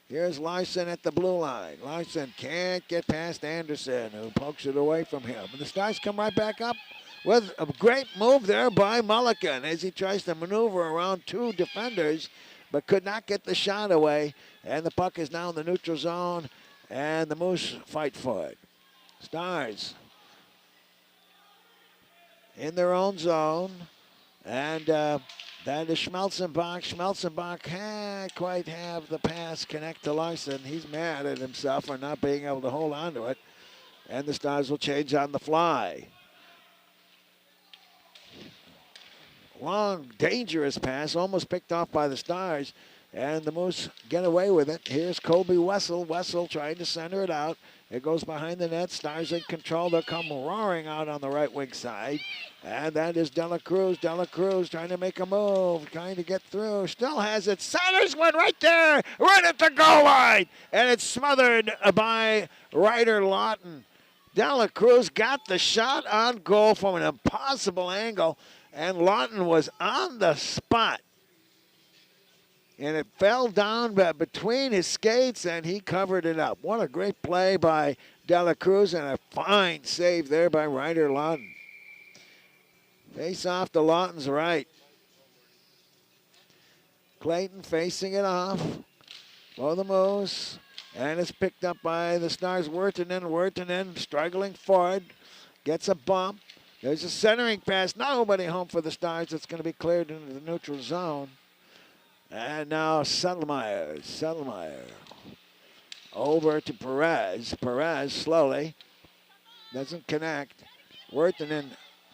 Here's Larson at the blue line. Larson can't get past Anderson, who pokes it away from him. And the Stars come right back up with a great move there by Mulligan as he tries to maneuver around two defenders, but could not get the shot away. And the puck is now in the neutral zone, and the Moose fight for it. Stars in their own zone, and that is Schmelzenbach. Schmelzenbach can't quite have the pass connect to Larson. He's mad at himself for not being able to hold on to it. And the Stars will change on the fly. Long, dangerous pass, almost picked off by the Stars. And the Moose get away with it. Here's Colby Wessel. Wessel trying to center it out. It goes behind the net. Stars in control. They'll come roaring out on the right wing side. And that is De La Cruz. De La Cruz trying to make a move, trying to get through. Still has it. Centers one right there, right at the goal line. And it's smothered by Ryder Lawton. De La Cruz got the shot on goal from an impossible angle. And Lawton was on the spot. And it fell down between his skates, and he covered it up. What a great play by De La Cruz, and a fine save there by Ryder Lawton. Face off to Lawton's right. Clayton facing it off for the Moose. And it's picked up by the Stars. Wirtanen struggling forward. Gets a bump. There's a centering pass. Nobody home for the Stars. It's going to be cleared into the neutral zone. And now Settlemyer. Over to Perez. Perez slowly. Doesn't connect. Wirtanen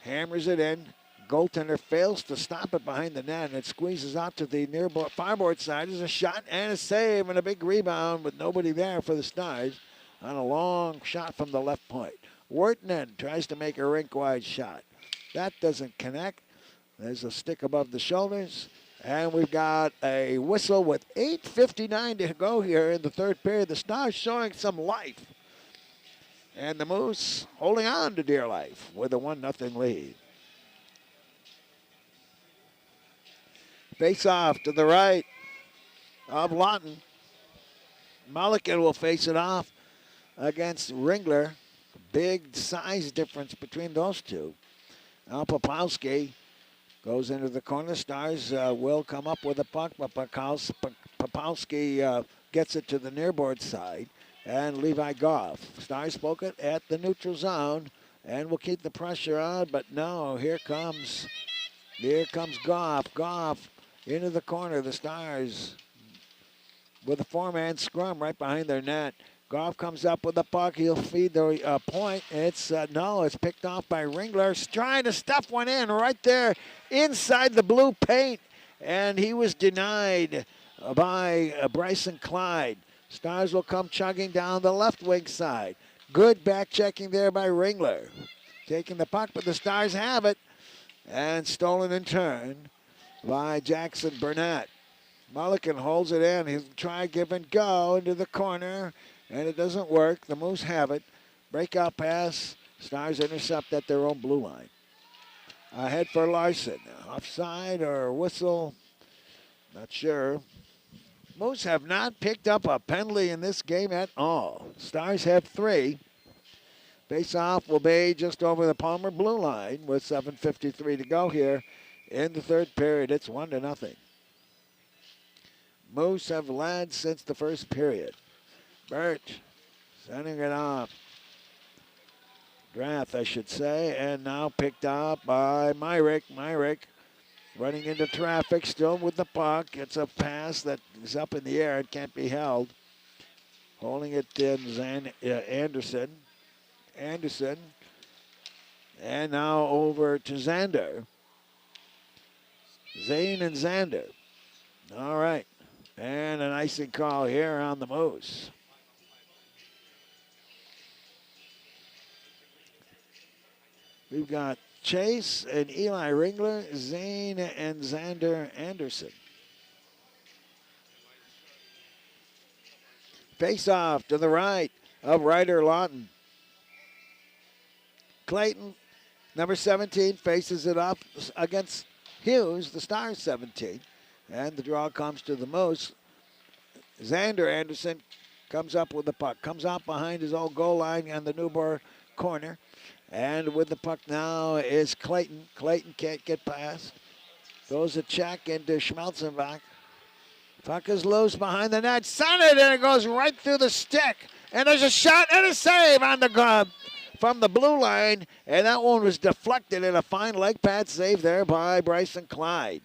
hammers it in. Goaltender fails to stop it behind the net, and it squeezes out to the near farboard side. There's a shot and a save and a big rebound with nobody there for the Stars on a long shot from the left point. Wirtanen tries to make a rink-wide shot. That doesn't connect. There's a stick above the shoulders, and we've got a whistle with 8:59 to go here in the third period. The Stars showing some life, and the Moose holding on to dear life with a 1-0 lead. Face off to the right of Lawton. Mulligan will face it off against Ringler. Big size difference between those two. Now Popowski goes into the corner. Stars will come up with a puck, but Popowski gets it to the nearboard side. And Levi Goff. Stars spoke it at the neutral zone and will keep the pressure on, but no, here comes Goff. Goff into the corner. The Stars with a four-man scrum right behind their net. Goff comes up with the puck. He'll feed the point. It's picked off by Ringler. Trying to stuff one in right there inside the blue paint, and he was denied by Bryson Clyde. Stars will come chugging down the left wing side. Good back checking there by Ringler. Taking the puck, but the Stars have it, and stolen in turn by Jackson Burnett. Mulligan holds it in. He'll try give and go into the corner, and it doesn't work. The Moose have it. Breakout pass. Stars intercept at their own blue line. Ahead for Larson. Offside or whistle? Not sure. Moose have not picked up a penalty in this game at all. Stars have 3. Face-off will be just over the Palmer blue line with 7:53 to go here in the third period. It's 1-0. Moose have led since the first period. Burt sending it off. Drath, I should say, and now picked up by Myrick. Myrick running into traffic, still with the puck. It's a pass that is up in the air. It can't be held. Holding it in Anderson. Anderson. And now over to Zander. Zane and Zander. All right. And an icing call here on the Moose. We've got Chase and Eli Ringler, Zane and Zander Anderson. Face off to the right of Ryder Lawton. Clayton, number 17, faces it up against Hughes, the Stars 17. And the draw comes to the Moose. Zander Anderson comes up with the puck. Comes out behind his own goal line on the Newborn corner. And with the puck now is Clayton. Clayton can't get past. Goes a check into Schmelzenbach. Puck is loose behind the net. Centered, and it goes right through the stick. And there's a shot and a save on the glove from the blue line. And that one was deflected in a fine leg pad save there by Bryson Clyde.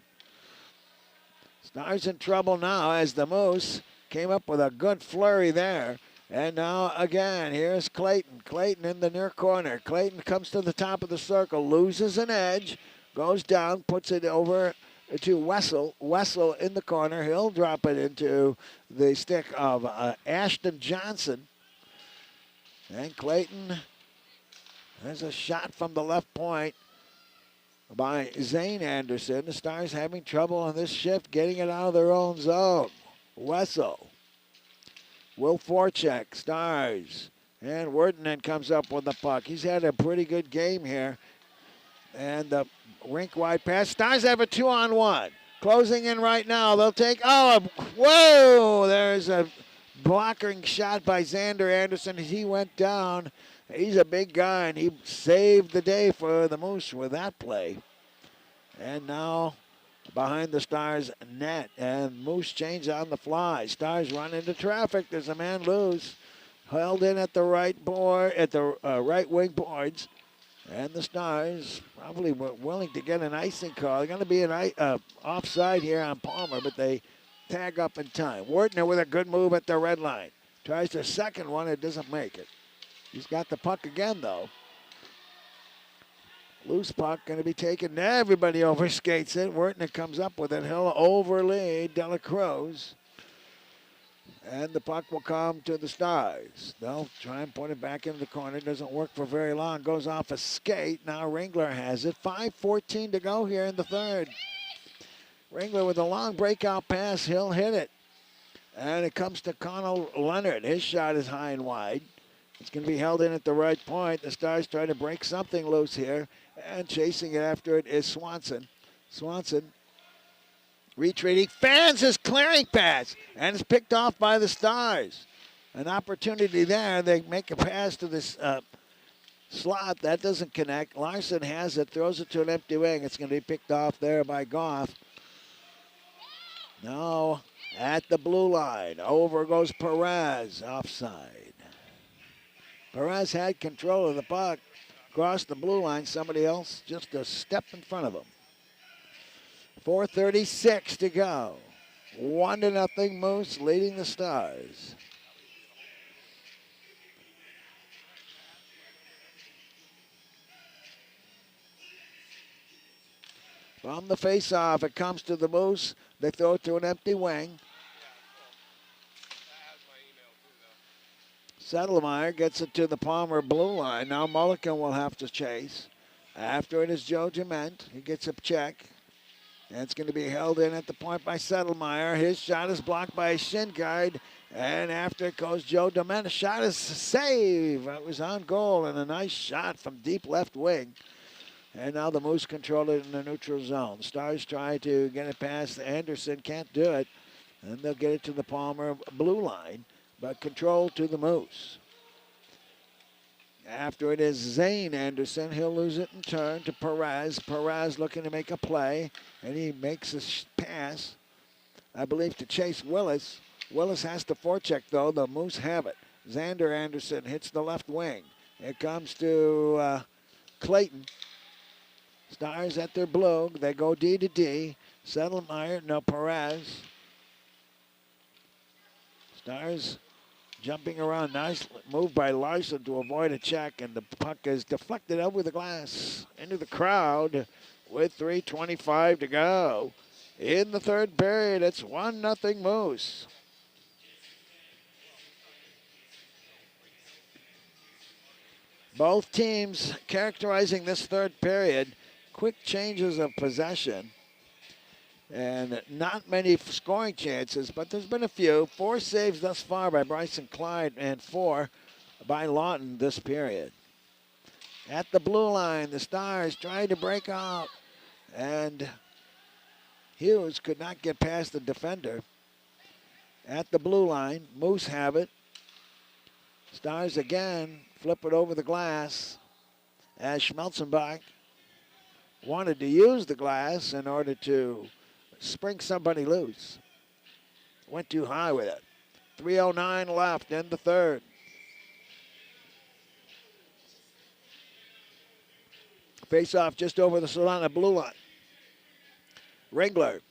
Stars in trouble now as the Moose came up with a good flurry there. And now again, here's Clayton. Clayton in the near corner. Clayton comes to the top of the circle, loses an edge, goes down, puts it over to Wessel. Wessel in the corner. He'll drop it into the stick of Ashton Johnson. And Clayton, there's a shot from the left point by Zane Anderson. The Stars having trouble on this shift getting it out of their own zone. Wessel will forecheck Stars. And Wirtanen comes up with the puck. He's had a pretty good game here. And the rink-wide pass. Stars have a 2-on-1. Closing in right now. They'll take, whoa! There's a blocking shot by Zander Anderson. He went down. He's a big guy, and he saved the day for the Moose with that play. And now behind the Stars net. And Moose change on the fly. Stars run into traffic. There's a man loose. Held in at the right board, at the right wing boards. And the Stars probably were willing to get an icing call. They're going to be an offside here on Palmer, but they tag up in time. Wertner with a good move at the red line. Tries the second one. It doesn't make it. He's got the puck again, though. Loose puck going to be taken. Everybody overskates it. Wertner comes up with it. He'll overlead Delacruz. And the puck will come to the Stars. They'll try and put it back into the corner. Doesn't work for very long. Goes off a skate. Now Ringler has it. 5:14 to go here in the third. Ringler with a long breakout pass. He'll hit it. And it comes to Connell Leonard. His shot is high and wide. It's going to be held in at the right point. The Stars try to break something loose here. And chasing it after it is Swanson. Swanson retreating, fans his clearing pass, and it's picked off by the Stars. An opportunity there. They make a pass to this slot. That doesn't connect. Larson has it, throws it to an empty wing. It's going to be picked off there by Goff. Now at the blue line. Over goes Perez, offside. Perez had control of the puck. Crossed the blue line. Somebody else just a step in front of him. 4:36 to go. 1-0 Moose leading the Stars. From the face-off, it comes to the Moose. They throw it to an empty wing. Settlemeyer gets it to the Palmer blue line. Now Mulligan will have to chase. After it is Joe Gement. He gets a check. And it's going to be held in at the point by Settlemeyer. His shot is blocked by a shin guard. And after it goes Joe Dement. The shot is a save. It was on goal and a nice shot from deep left wing. And now the Moose control it in the neutral zone. Stars try to get it past Anderson. Can't do it. And they'll get it to the Palmer blue line. But control to the Moose. After it is Zane Anderson. He'll lose it in turn to Perez. Perez looking to make a play. And he makes a pass, I believe, to Chase Willis. Willis has to forecheck, though. The Moose have it. Xander Anderson hits the left wing. It comes to Clayton. Stars at their blue. They go D to D. Settlemeyer, no, Perez. Stars jumping around. Nice move by Larson to avoid a check, and the puck is deflected over the glass into the crowd with 3:25 to go. In the third period, it's 1-0 Moose. Both teams characterizing this third period, quick changes of possession. And not many scoring chances, but there's been a few. 4 saves thus far by Bryson Clyde and 4 by Lawton this period. At the blue line, the Stars tried to break out, and Hughes could not get past the defender. At the blue line, Moose have it. Stars again flip it over the glass as Schmelzenbach wanted to use the glass in order to spring somebody loose. Went too high with it. 3:09 left in the third. Face-off just over the Soldotna blue line. Ringler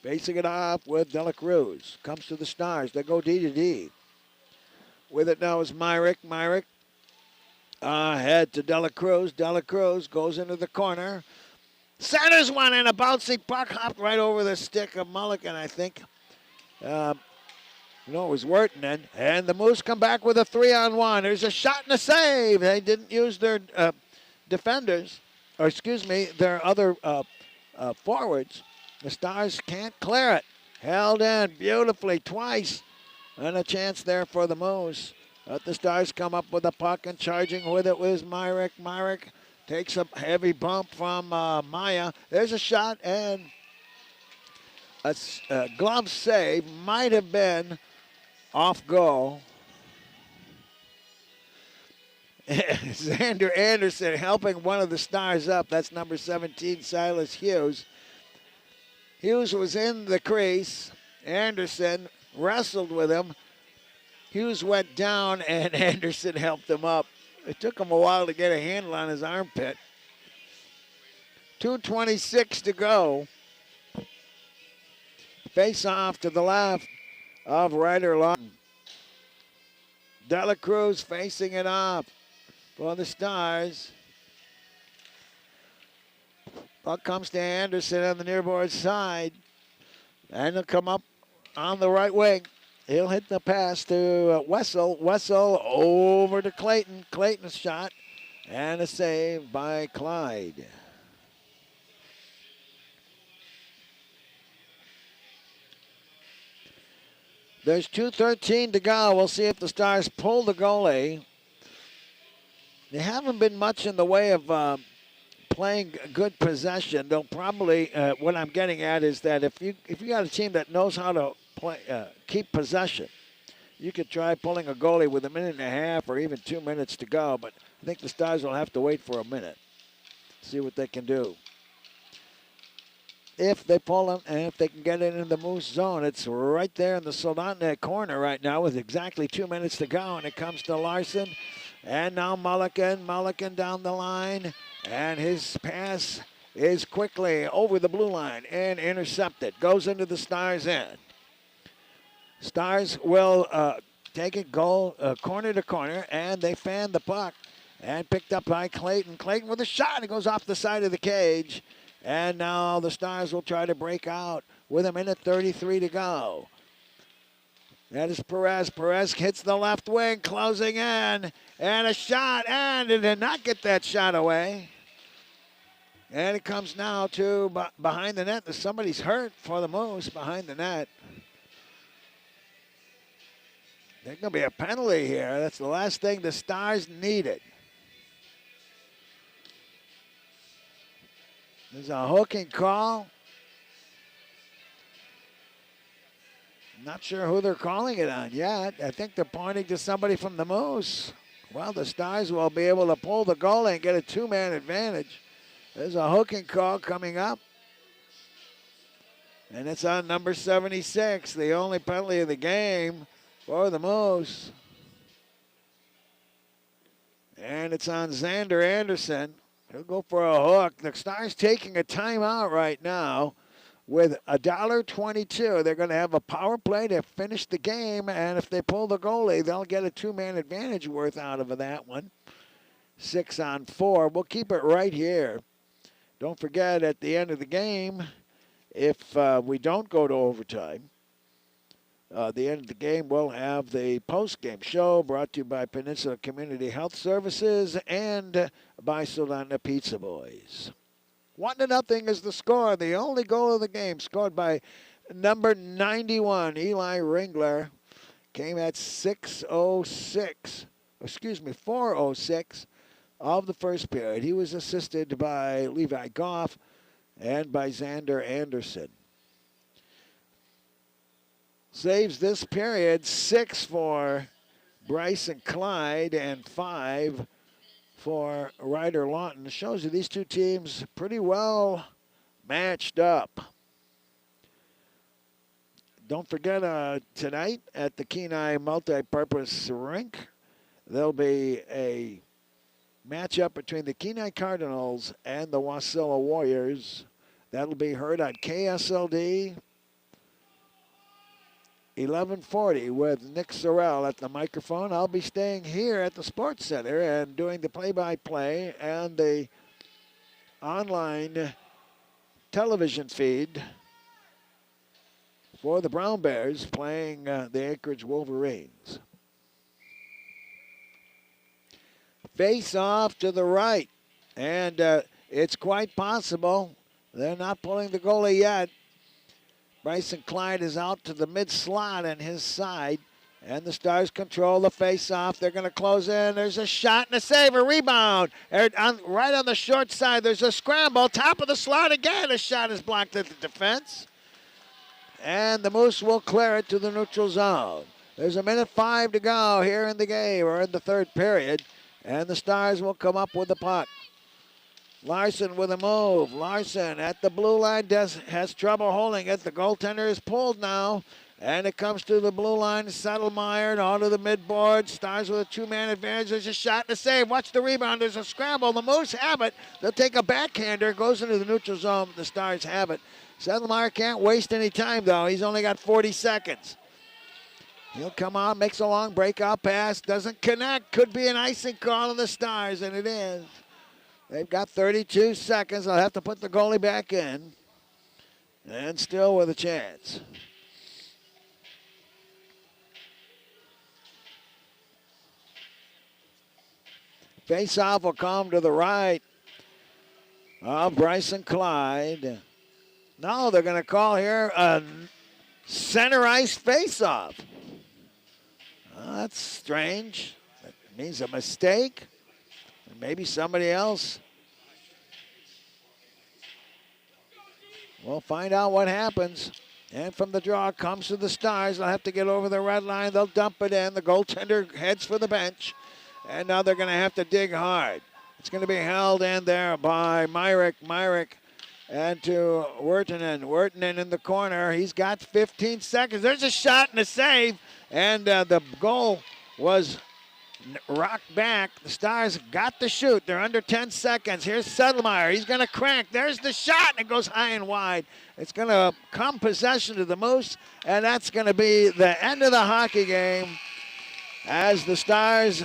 facing it off with Delacruz. Comes to the Stars. They go D to D. With it now is Myrick. Myrick ahead to Delacruz. Delacruz goes into the corner. Centers one, and a bouncy puck hopped right over the stick of Mulligan, I think. It was Wertman. And the Moose come back with a 3-on-1. There's a shot and a save. They didn't use their defenders, or excuse me, their other forwards. The Stars can't clear it. Held in beautifully twice. And a chance there for the Moose. But the Stars come up with a puck, and charging with it was Myrick. Myrick takes a heavy bump from Maya. There's a shot, and a glove save. Might have been off goal. Xander Anderson helping one of the Stars up. That's number 17, Silas Hughes. Hughes was in the crease. Anderson wrestled with him. Hughes went down, and Anderson helped him up. It took him a while to get a handle on his armpit. 2:26 to go. Face off to the left of Ryder Lawton. Dela Cruz facing it off for the Stars. Puck comes to Anderson on the nearboard side. And he'll come up on the right wing. He'll hit the pass to Wessel. Wessel over to Clayton. Clayton's shot. And a save by Clyde. There's 2:13 to go. We'll see if the Stars pull the goalie. They haven't been much in the way of playing good possession. They'll probably, what I'm getting at is that if you got a team that knows how to play, keep possession, you could try pulling a goalie with a minute and a half or even 2 minutes to go. But I think the Stars will have to wait for a minute, see what they can do. If they pull him and if they can get it in the Moose zone, it's right there in the Soldotna corner right now with exactly 2 minutes to go. And it comes to Larson. And now Mulligan. Mulligan down the line. And his pass is quickly over the blue line and intercepted. Goes into the Stars' end. Stars will take it corner to corner. And they fan the puck. And picked up by Clayton. Clayton with a shot. It goes off the side of the cage. And now the Stars will try to break out with a minute 33 to go. That is Perez. Perez hits the left wing, closing in. And a shot, and it did not get that shot away. And it comes now to behind the net. Somebody's hurt for the Moose behind the net. There's going to be a penalty here. That's the last thing the Stars needed. There's a hooking call. Not sure who they're calling it on yet. I think they're pointing to somebody from the Moose. Well, the Stars will be able to pull the goalie and get a two-man advantage. There's a hooking call coming up. And it's on number 76, the only penalty of the game for the Moose. And it's on Xander Anderson. He'll go for a hook. The Stars taking a timeout right now with $1.22. They're going to have a power play to finish the game, and if they pull the goalie, they'll get a two-man advantage worth out of that one. 6-on-4. We'll keep it right here. Don't forget, at the end of the game, if we don't go to overtime, the end of the game, we'll have the post-game show brought to you by Peninsula Community Health Services and by Soldotna Pizza Boys. 1-0 is the score. The only goal of the game scored by number 91, Eli Ringler, came at 4:06 of the first period. He was assisted by Levi Goff and by Xander Anderson. Saves this period, 6 for Bryson Clyde and 5 for Ryder Lawton. Shows you these two teams pretty well matched up. Don't forget, tonight at the Kenai Multipurpose Rink, there'll be a matchup between the Kenai Cardinals and the Wasilla Warriors. That'll be heard on KSLD 1140 with Nick Sorrell at the microphone. I'll be staying here at the Sports Center and doing the play-by-play and the online television feed for the Brown Bears playing the Anchorage Wolverines. Face off to the right, and it's quite possible they're not pulling the goalie yet. Bryson Clyde is out to the mid-slot on his side, and the Stars control the face-off. They're going to close in. There's a shot and a save, a rebound. Right on the short side, there's a scramble. Top of the slot again. A shot is blocked at the defense. And the Moose will clear it to the neutral zone. There's a minute 5 to go here in the game, or in the third period, and the Stars will come up with the puck. Larson with a move. Larson at the blue line has trouble holding it. The goaltender is pulled now. And it comes to the blue line. Settlemeyer onto the midboard. Stars with a two-man advantage. There's a shot and a save. Watch the rebound. There's a scramble. The Moose have it. They'll take a backhander. Goes into the neutral zone. The Stars have it. Settlemeyer can't waste any time, though. He's only got 40 seconds. He'll come on, makes a long breakout pass. Doesn't connect. Could be an icing call on the Stars, and it is. They've got 32 seconds. They'll have to put the goalie back in. And still with a chance. Face-off will come to the right of Bryson Clyde. No, they're going to call here a center ice face-off. That's strange. That means a mistake. Maybe somebody else. We'll find out what happens. And from the draw comes to the Stars. They'll have to get over the red line. They'll dump it in. The goaltender heads for the bench. And now they're going to have to dig hard. It's going to be held in there by Myrick. Myrick and to Wirtanen. Wirtanen in the corner. He's got 15 seconds. There's a shot and a save. And the goal was rocked back. The Stars got to shoot. They're under 10 seconds. Here's Settlemeyer. He's going to crank. There's the shot, and it goes high and wide. It's going to come possession to the Moose, and that's going to be the end of the hockey game. As the Stars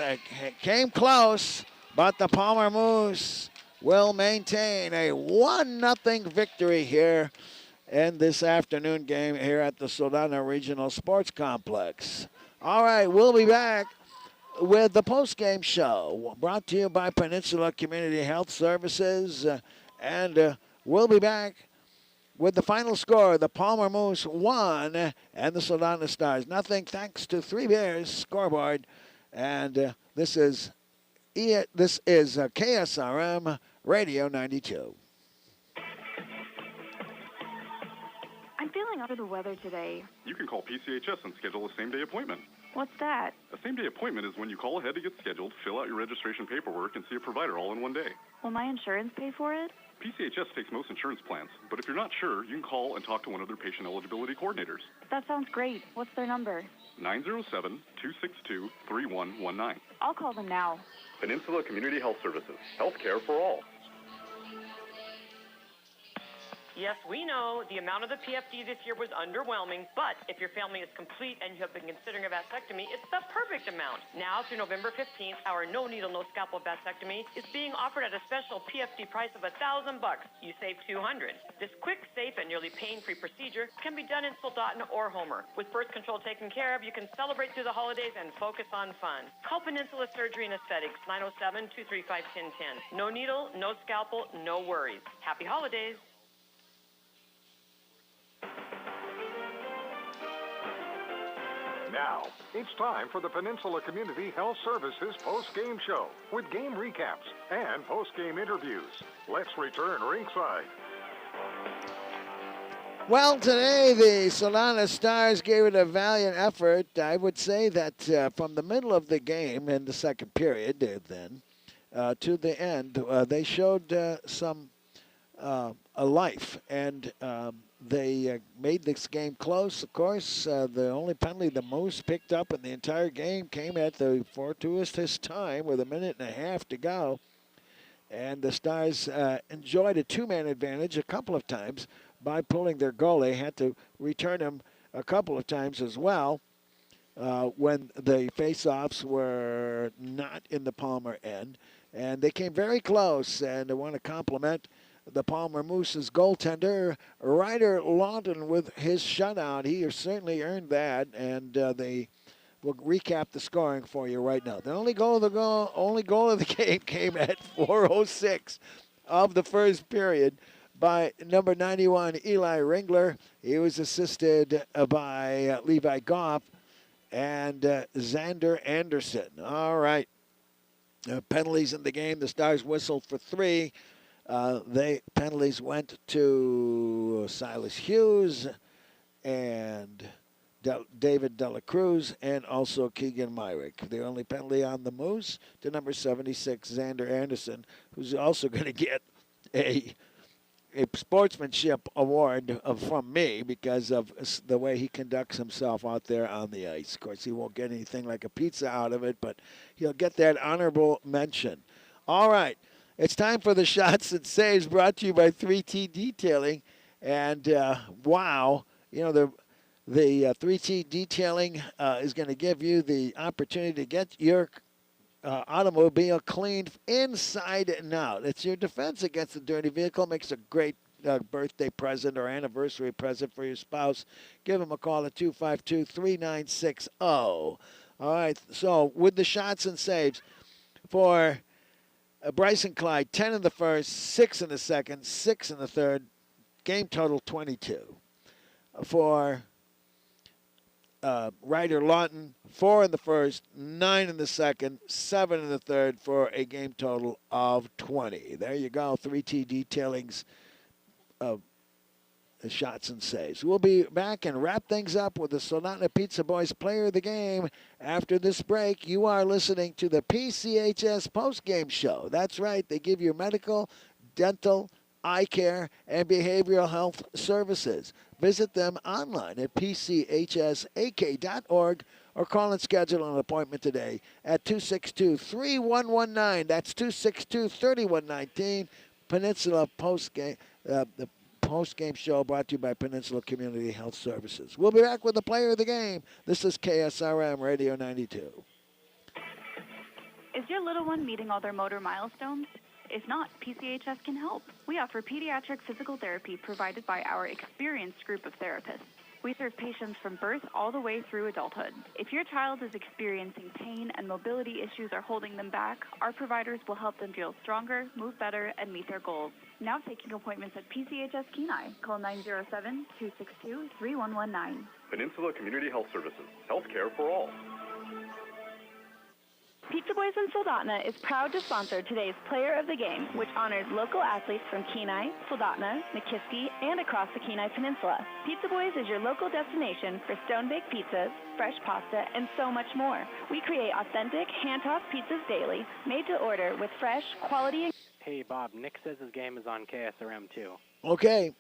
came close, but the Palmer Moose will maintain a 1-0 victory here in this afternoon game here at the Soldotna Regional Sports Complex. All right, we'll be back with the post-game show brought to you by Peninsula Community Health Services. And we'll be back with the final score, the Palmer Moose 1 and the Soldotna Stars 0, thanks to Three Bears scoreboard. And this is KSRM Radio 92. I'm feeling under the weather today. You can call PCHS and schedule a same-day appointment. What's that? A same-day appointment is when you call ahead to get scheduled, fill out your registration paperwork, and see a provider all in one day. Will my insurance pay for it? PCHS takes most insurance plans, but if you're not sure, you can call and talk to one of their patient eligibility coordinators. That sounds great. What's their number? 907-262-3119. I'll call them now. Peninsula Community Health Services. Healthcare for all. Yes, we know the amount of the PFD this year was underwhelming, but if your family is complete and you have been considering a vasectomy, it's the perfect amount. Now through November 15th, our no needle, no scalpel vasectomy is being offered at a special PFD price of $1,000. You save $200. This quick, safe, and nearly pain-free procedure can be done in Soldotna or Homer. With birth control taken care of, you can celebrate through the holidays and focus on fun. Call Peninsula Surgery and Aesthetics, 907-235-1010. No needle, no scalpel, no worries. Happy holidays. Now, it's time for the Peninsula Community Health Services post-game show with game recaps and post-game interviews. Let's return ringside. Well, today the Soldotna Stars gave it a valiant effort. I would say that from the middle of the game in the second period then to the end, they showed some a life, and they made this game close. Of course, the only penalty the Moose picked up in the entire game came at the fortuitous time with 1.5 minutes to go. And the Stars enjoyed a two-man advantage a couple of times by pulling their goalie. Had to return him a couple of times as well when the face-offs were not in the Palmer end. And they came very close, and I want to compliment the Palmer Moose's goaltender, Ryder Lawton, with his shutout. He certainly earned that, and they will recap the scoring for you right now. The only goal of the game came at 4:06 of the first period by number 91, Eli Ringler. He was assisted by Levi Goff and Xander Anderson. All right. Penalties in the game. The Stars whistled for 3. Penalties went to Silas Hughes and David Dela Cruz and also Keegan Myrick. The only penalty on the Moose to number 76, Xander Anderson, who's also going to get a sportsmanship award from me because of the way he conducts himself out there on the ice. Of course, he won't get anything like a pizza out of it, but he'll get that honorable mention. All right, it's time for the Shots and Saves, brought to you by 3T Detailing. And, wow, you know, the 3T Detailing is going to give you the opportunity to get your automobile cleaned inside and out. It's your defense against a dirty vehicle. Makes a great birthday present or anniversary present for your spouse. Give them a call at 252-3960. All right, so with the Shots and Saves for Bryson Clyde, 10 in the first, 6 in the second, 6 in the third, game total 22. For Ryder Lawton, 4 in the first, 9 in the second, 7 in the third for a game total of 20. There you go, 3T Detailing's Shots and Saves. We'll be back and wrap things up with the Soldotna Pizza Boys Player of the Game after this break. You are listening to the PCHS postgame show. That's right, they give you medical, dental, eye care, and behavioral health services. Visit them online at pchsak.org or call and schedule an appointment today at 262-3119. That's 262-3119. Peninsula postgame, the postgame show brought to you by Peninsula Community Health Services. We'll be back with the Player of the Game. This is KSRM Radio 92. Is your little one meeting all their motor milestones? If not, PCHS can help. We offer pediatric physical therapy provided by our experienced group of therapists. We serve patients from birth all the way through adulthood. If your child is experiencing pain and mobility issues are holding them back, our providers will help them feel stronger, move better, and meet their goals. Now taking appointments at PCHS Kenai. Call 907-262-3119. Peninsula Community Health Services. Healthcare for all. Pizza Boys in Soldotna is proud to sponsor today's Player of the Game, which honors local athletes from Kenai, Soldotna, McKiskey, and across the Kenai Peninsula. Pizza Boys is your local destination for stone-baked pizzas, fresh pasta, and so much more. We create authentic, hand-tossed pizzas daily, made to order with fresh, quality... Hey, Bob, Nick says his game is on KSRM, too. Okay.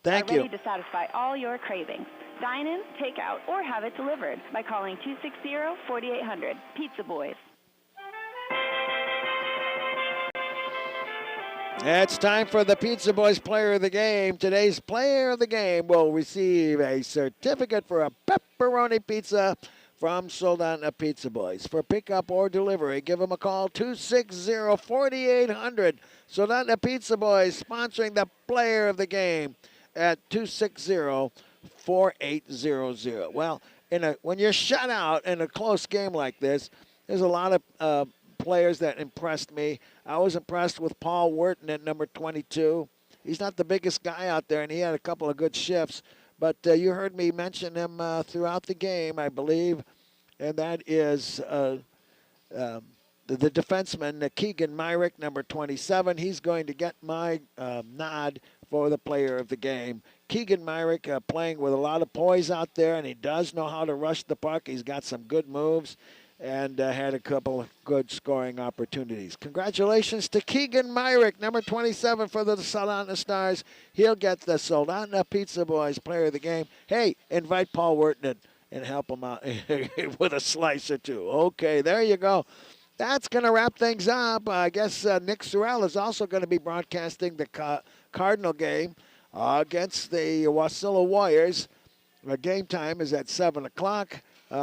Thank you. Ready to satisfy all your cravings. Dine in, take out, or have it delivered by calling 260-4800. Pizza Boys. It's time for the Pizza Boys Player of the Game. Today's Player of the Game will receive a certificate for a pepperoni pizza from Soldotna Pizza Boys. For pickup or delivery, give them a call, 260-4800. Soldotna Pizza Boys sponsoring the Player of the Game at 260-4800. Well, when you're shut out in a close game like this, there's a lot of players that impressed me. I was impressed with Paul Wharton at number 22. He's not the biggest guy out there, and he had a couple of good shifts. But you heard me mention him throughout the game, I believe, and that is the defenseman, Keegan Myrick, number 27. He's going to get my nod for the Player of the Game. Keegan Myrick playing with a lot of poise out there, and he does know how to rush the puck. He's got some good moves and had a couple of good scoring opportunities. Congratulations to Keegan Myrick, number 27 for the Soldotna Stars. He'll get the Soldotna Pizza Boys Player of the Game. Hey, invite Paul Wharton and help him out with a slice or two. Okay, there you go. That's going to wrap things up. I guess Nick Sorrell is also going to be broadcasting the Cardinal game against the Wasilla Warriors. The game time is at 7 o'clock.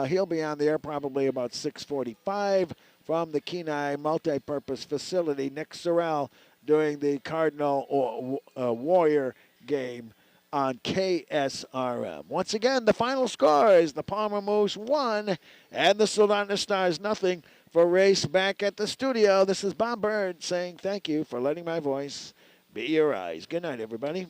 He'll be on the air probably about 6:45 from the Kenai Multipurpose Facility. Nick Sorrell doing the Cardinal Warrior game on KSRM. Once again, the final score is the Palmer Moose 1 and the Soldotna Stars nothing. For Race back at the studio, this is Bob Bird saying thank you for letting my voice be your eyes. Good night, everybody.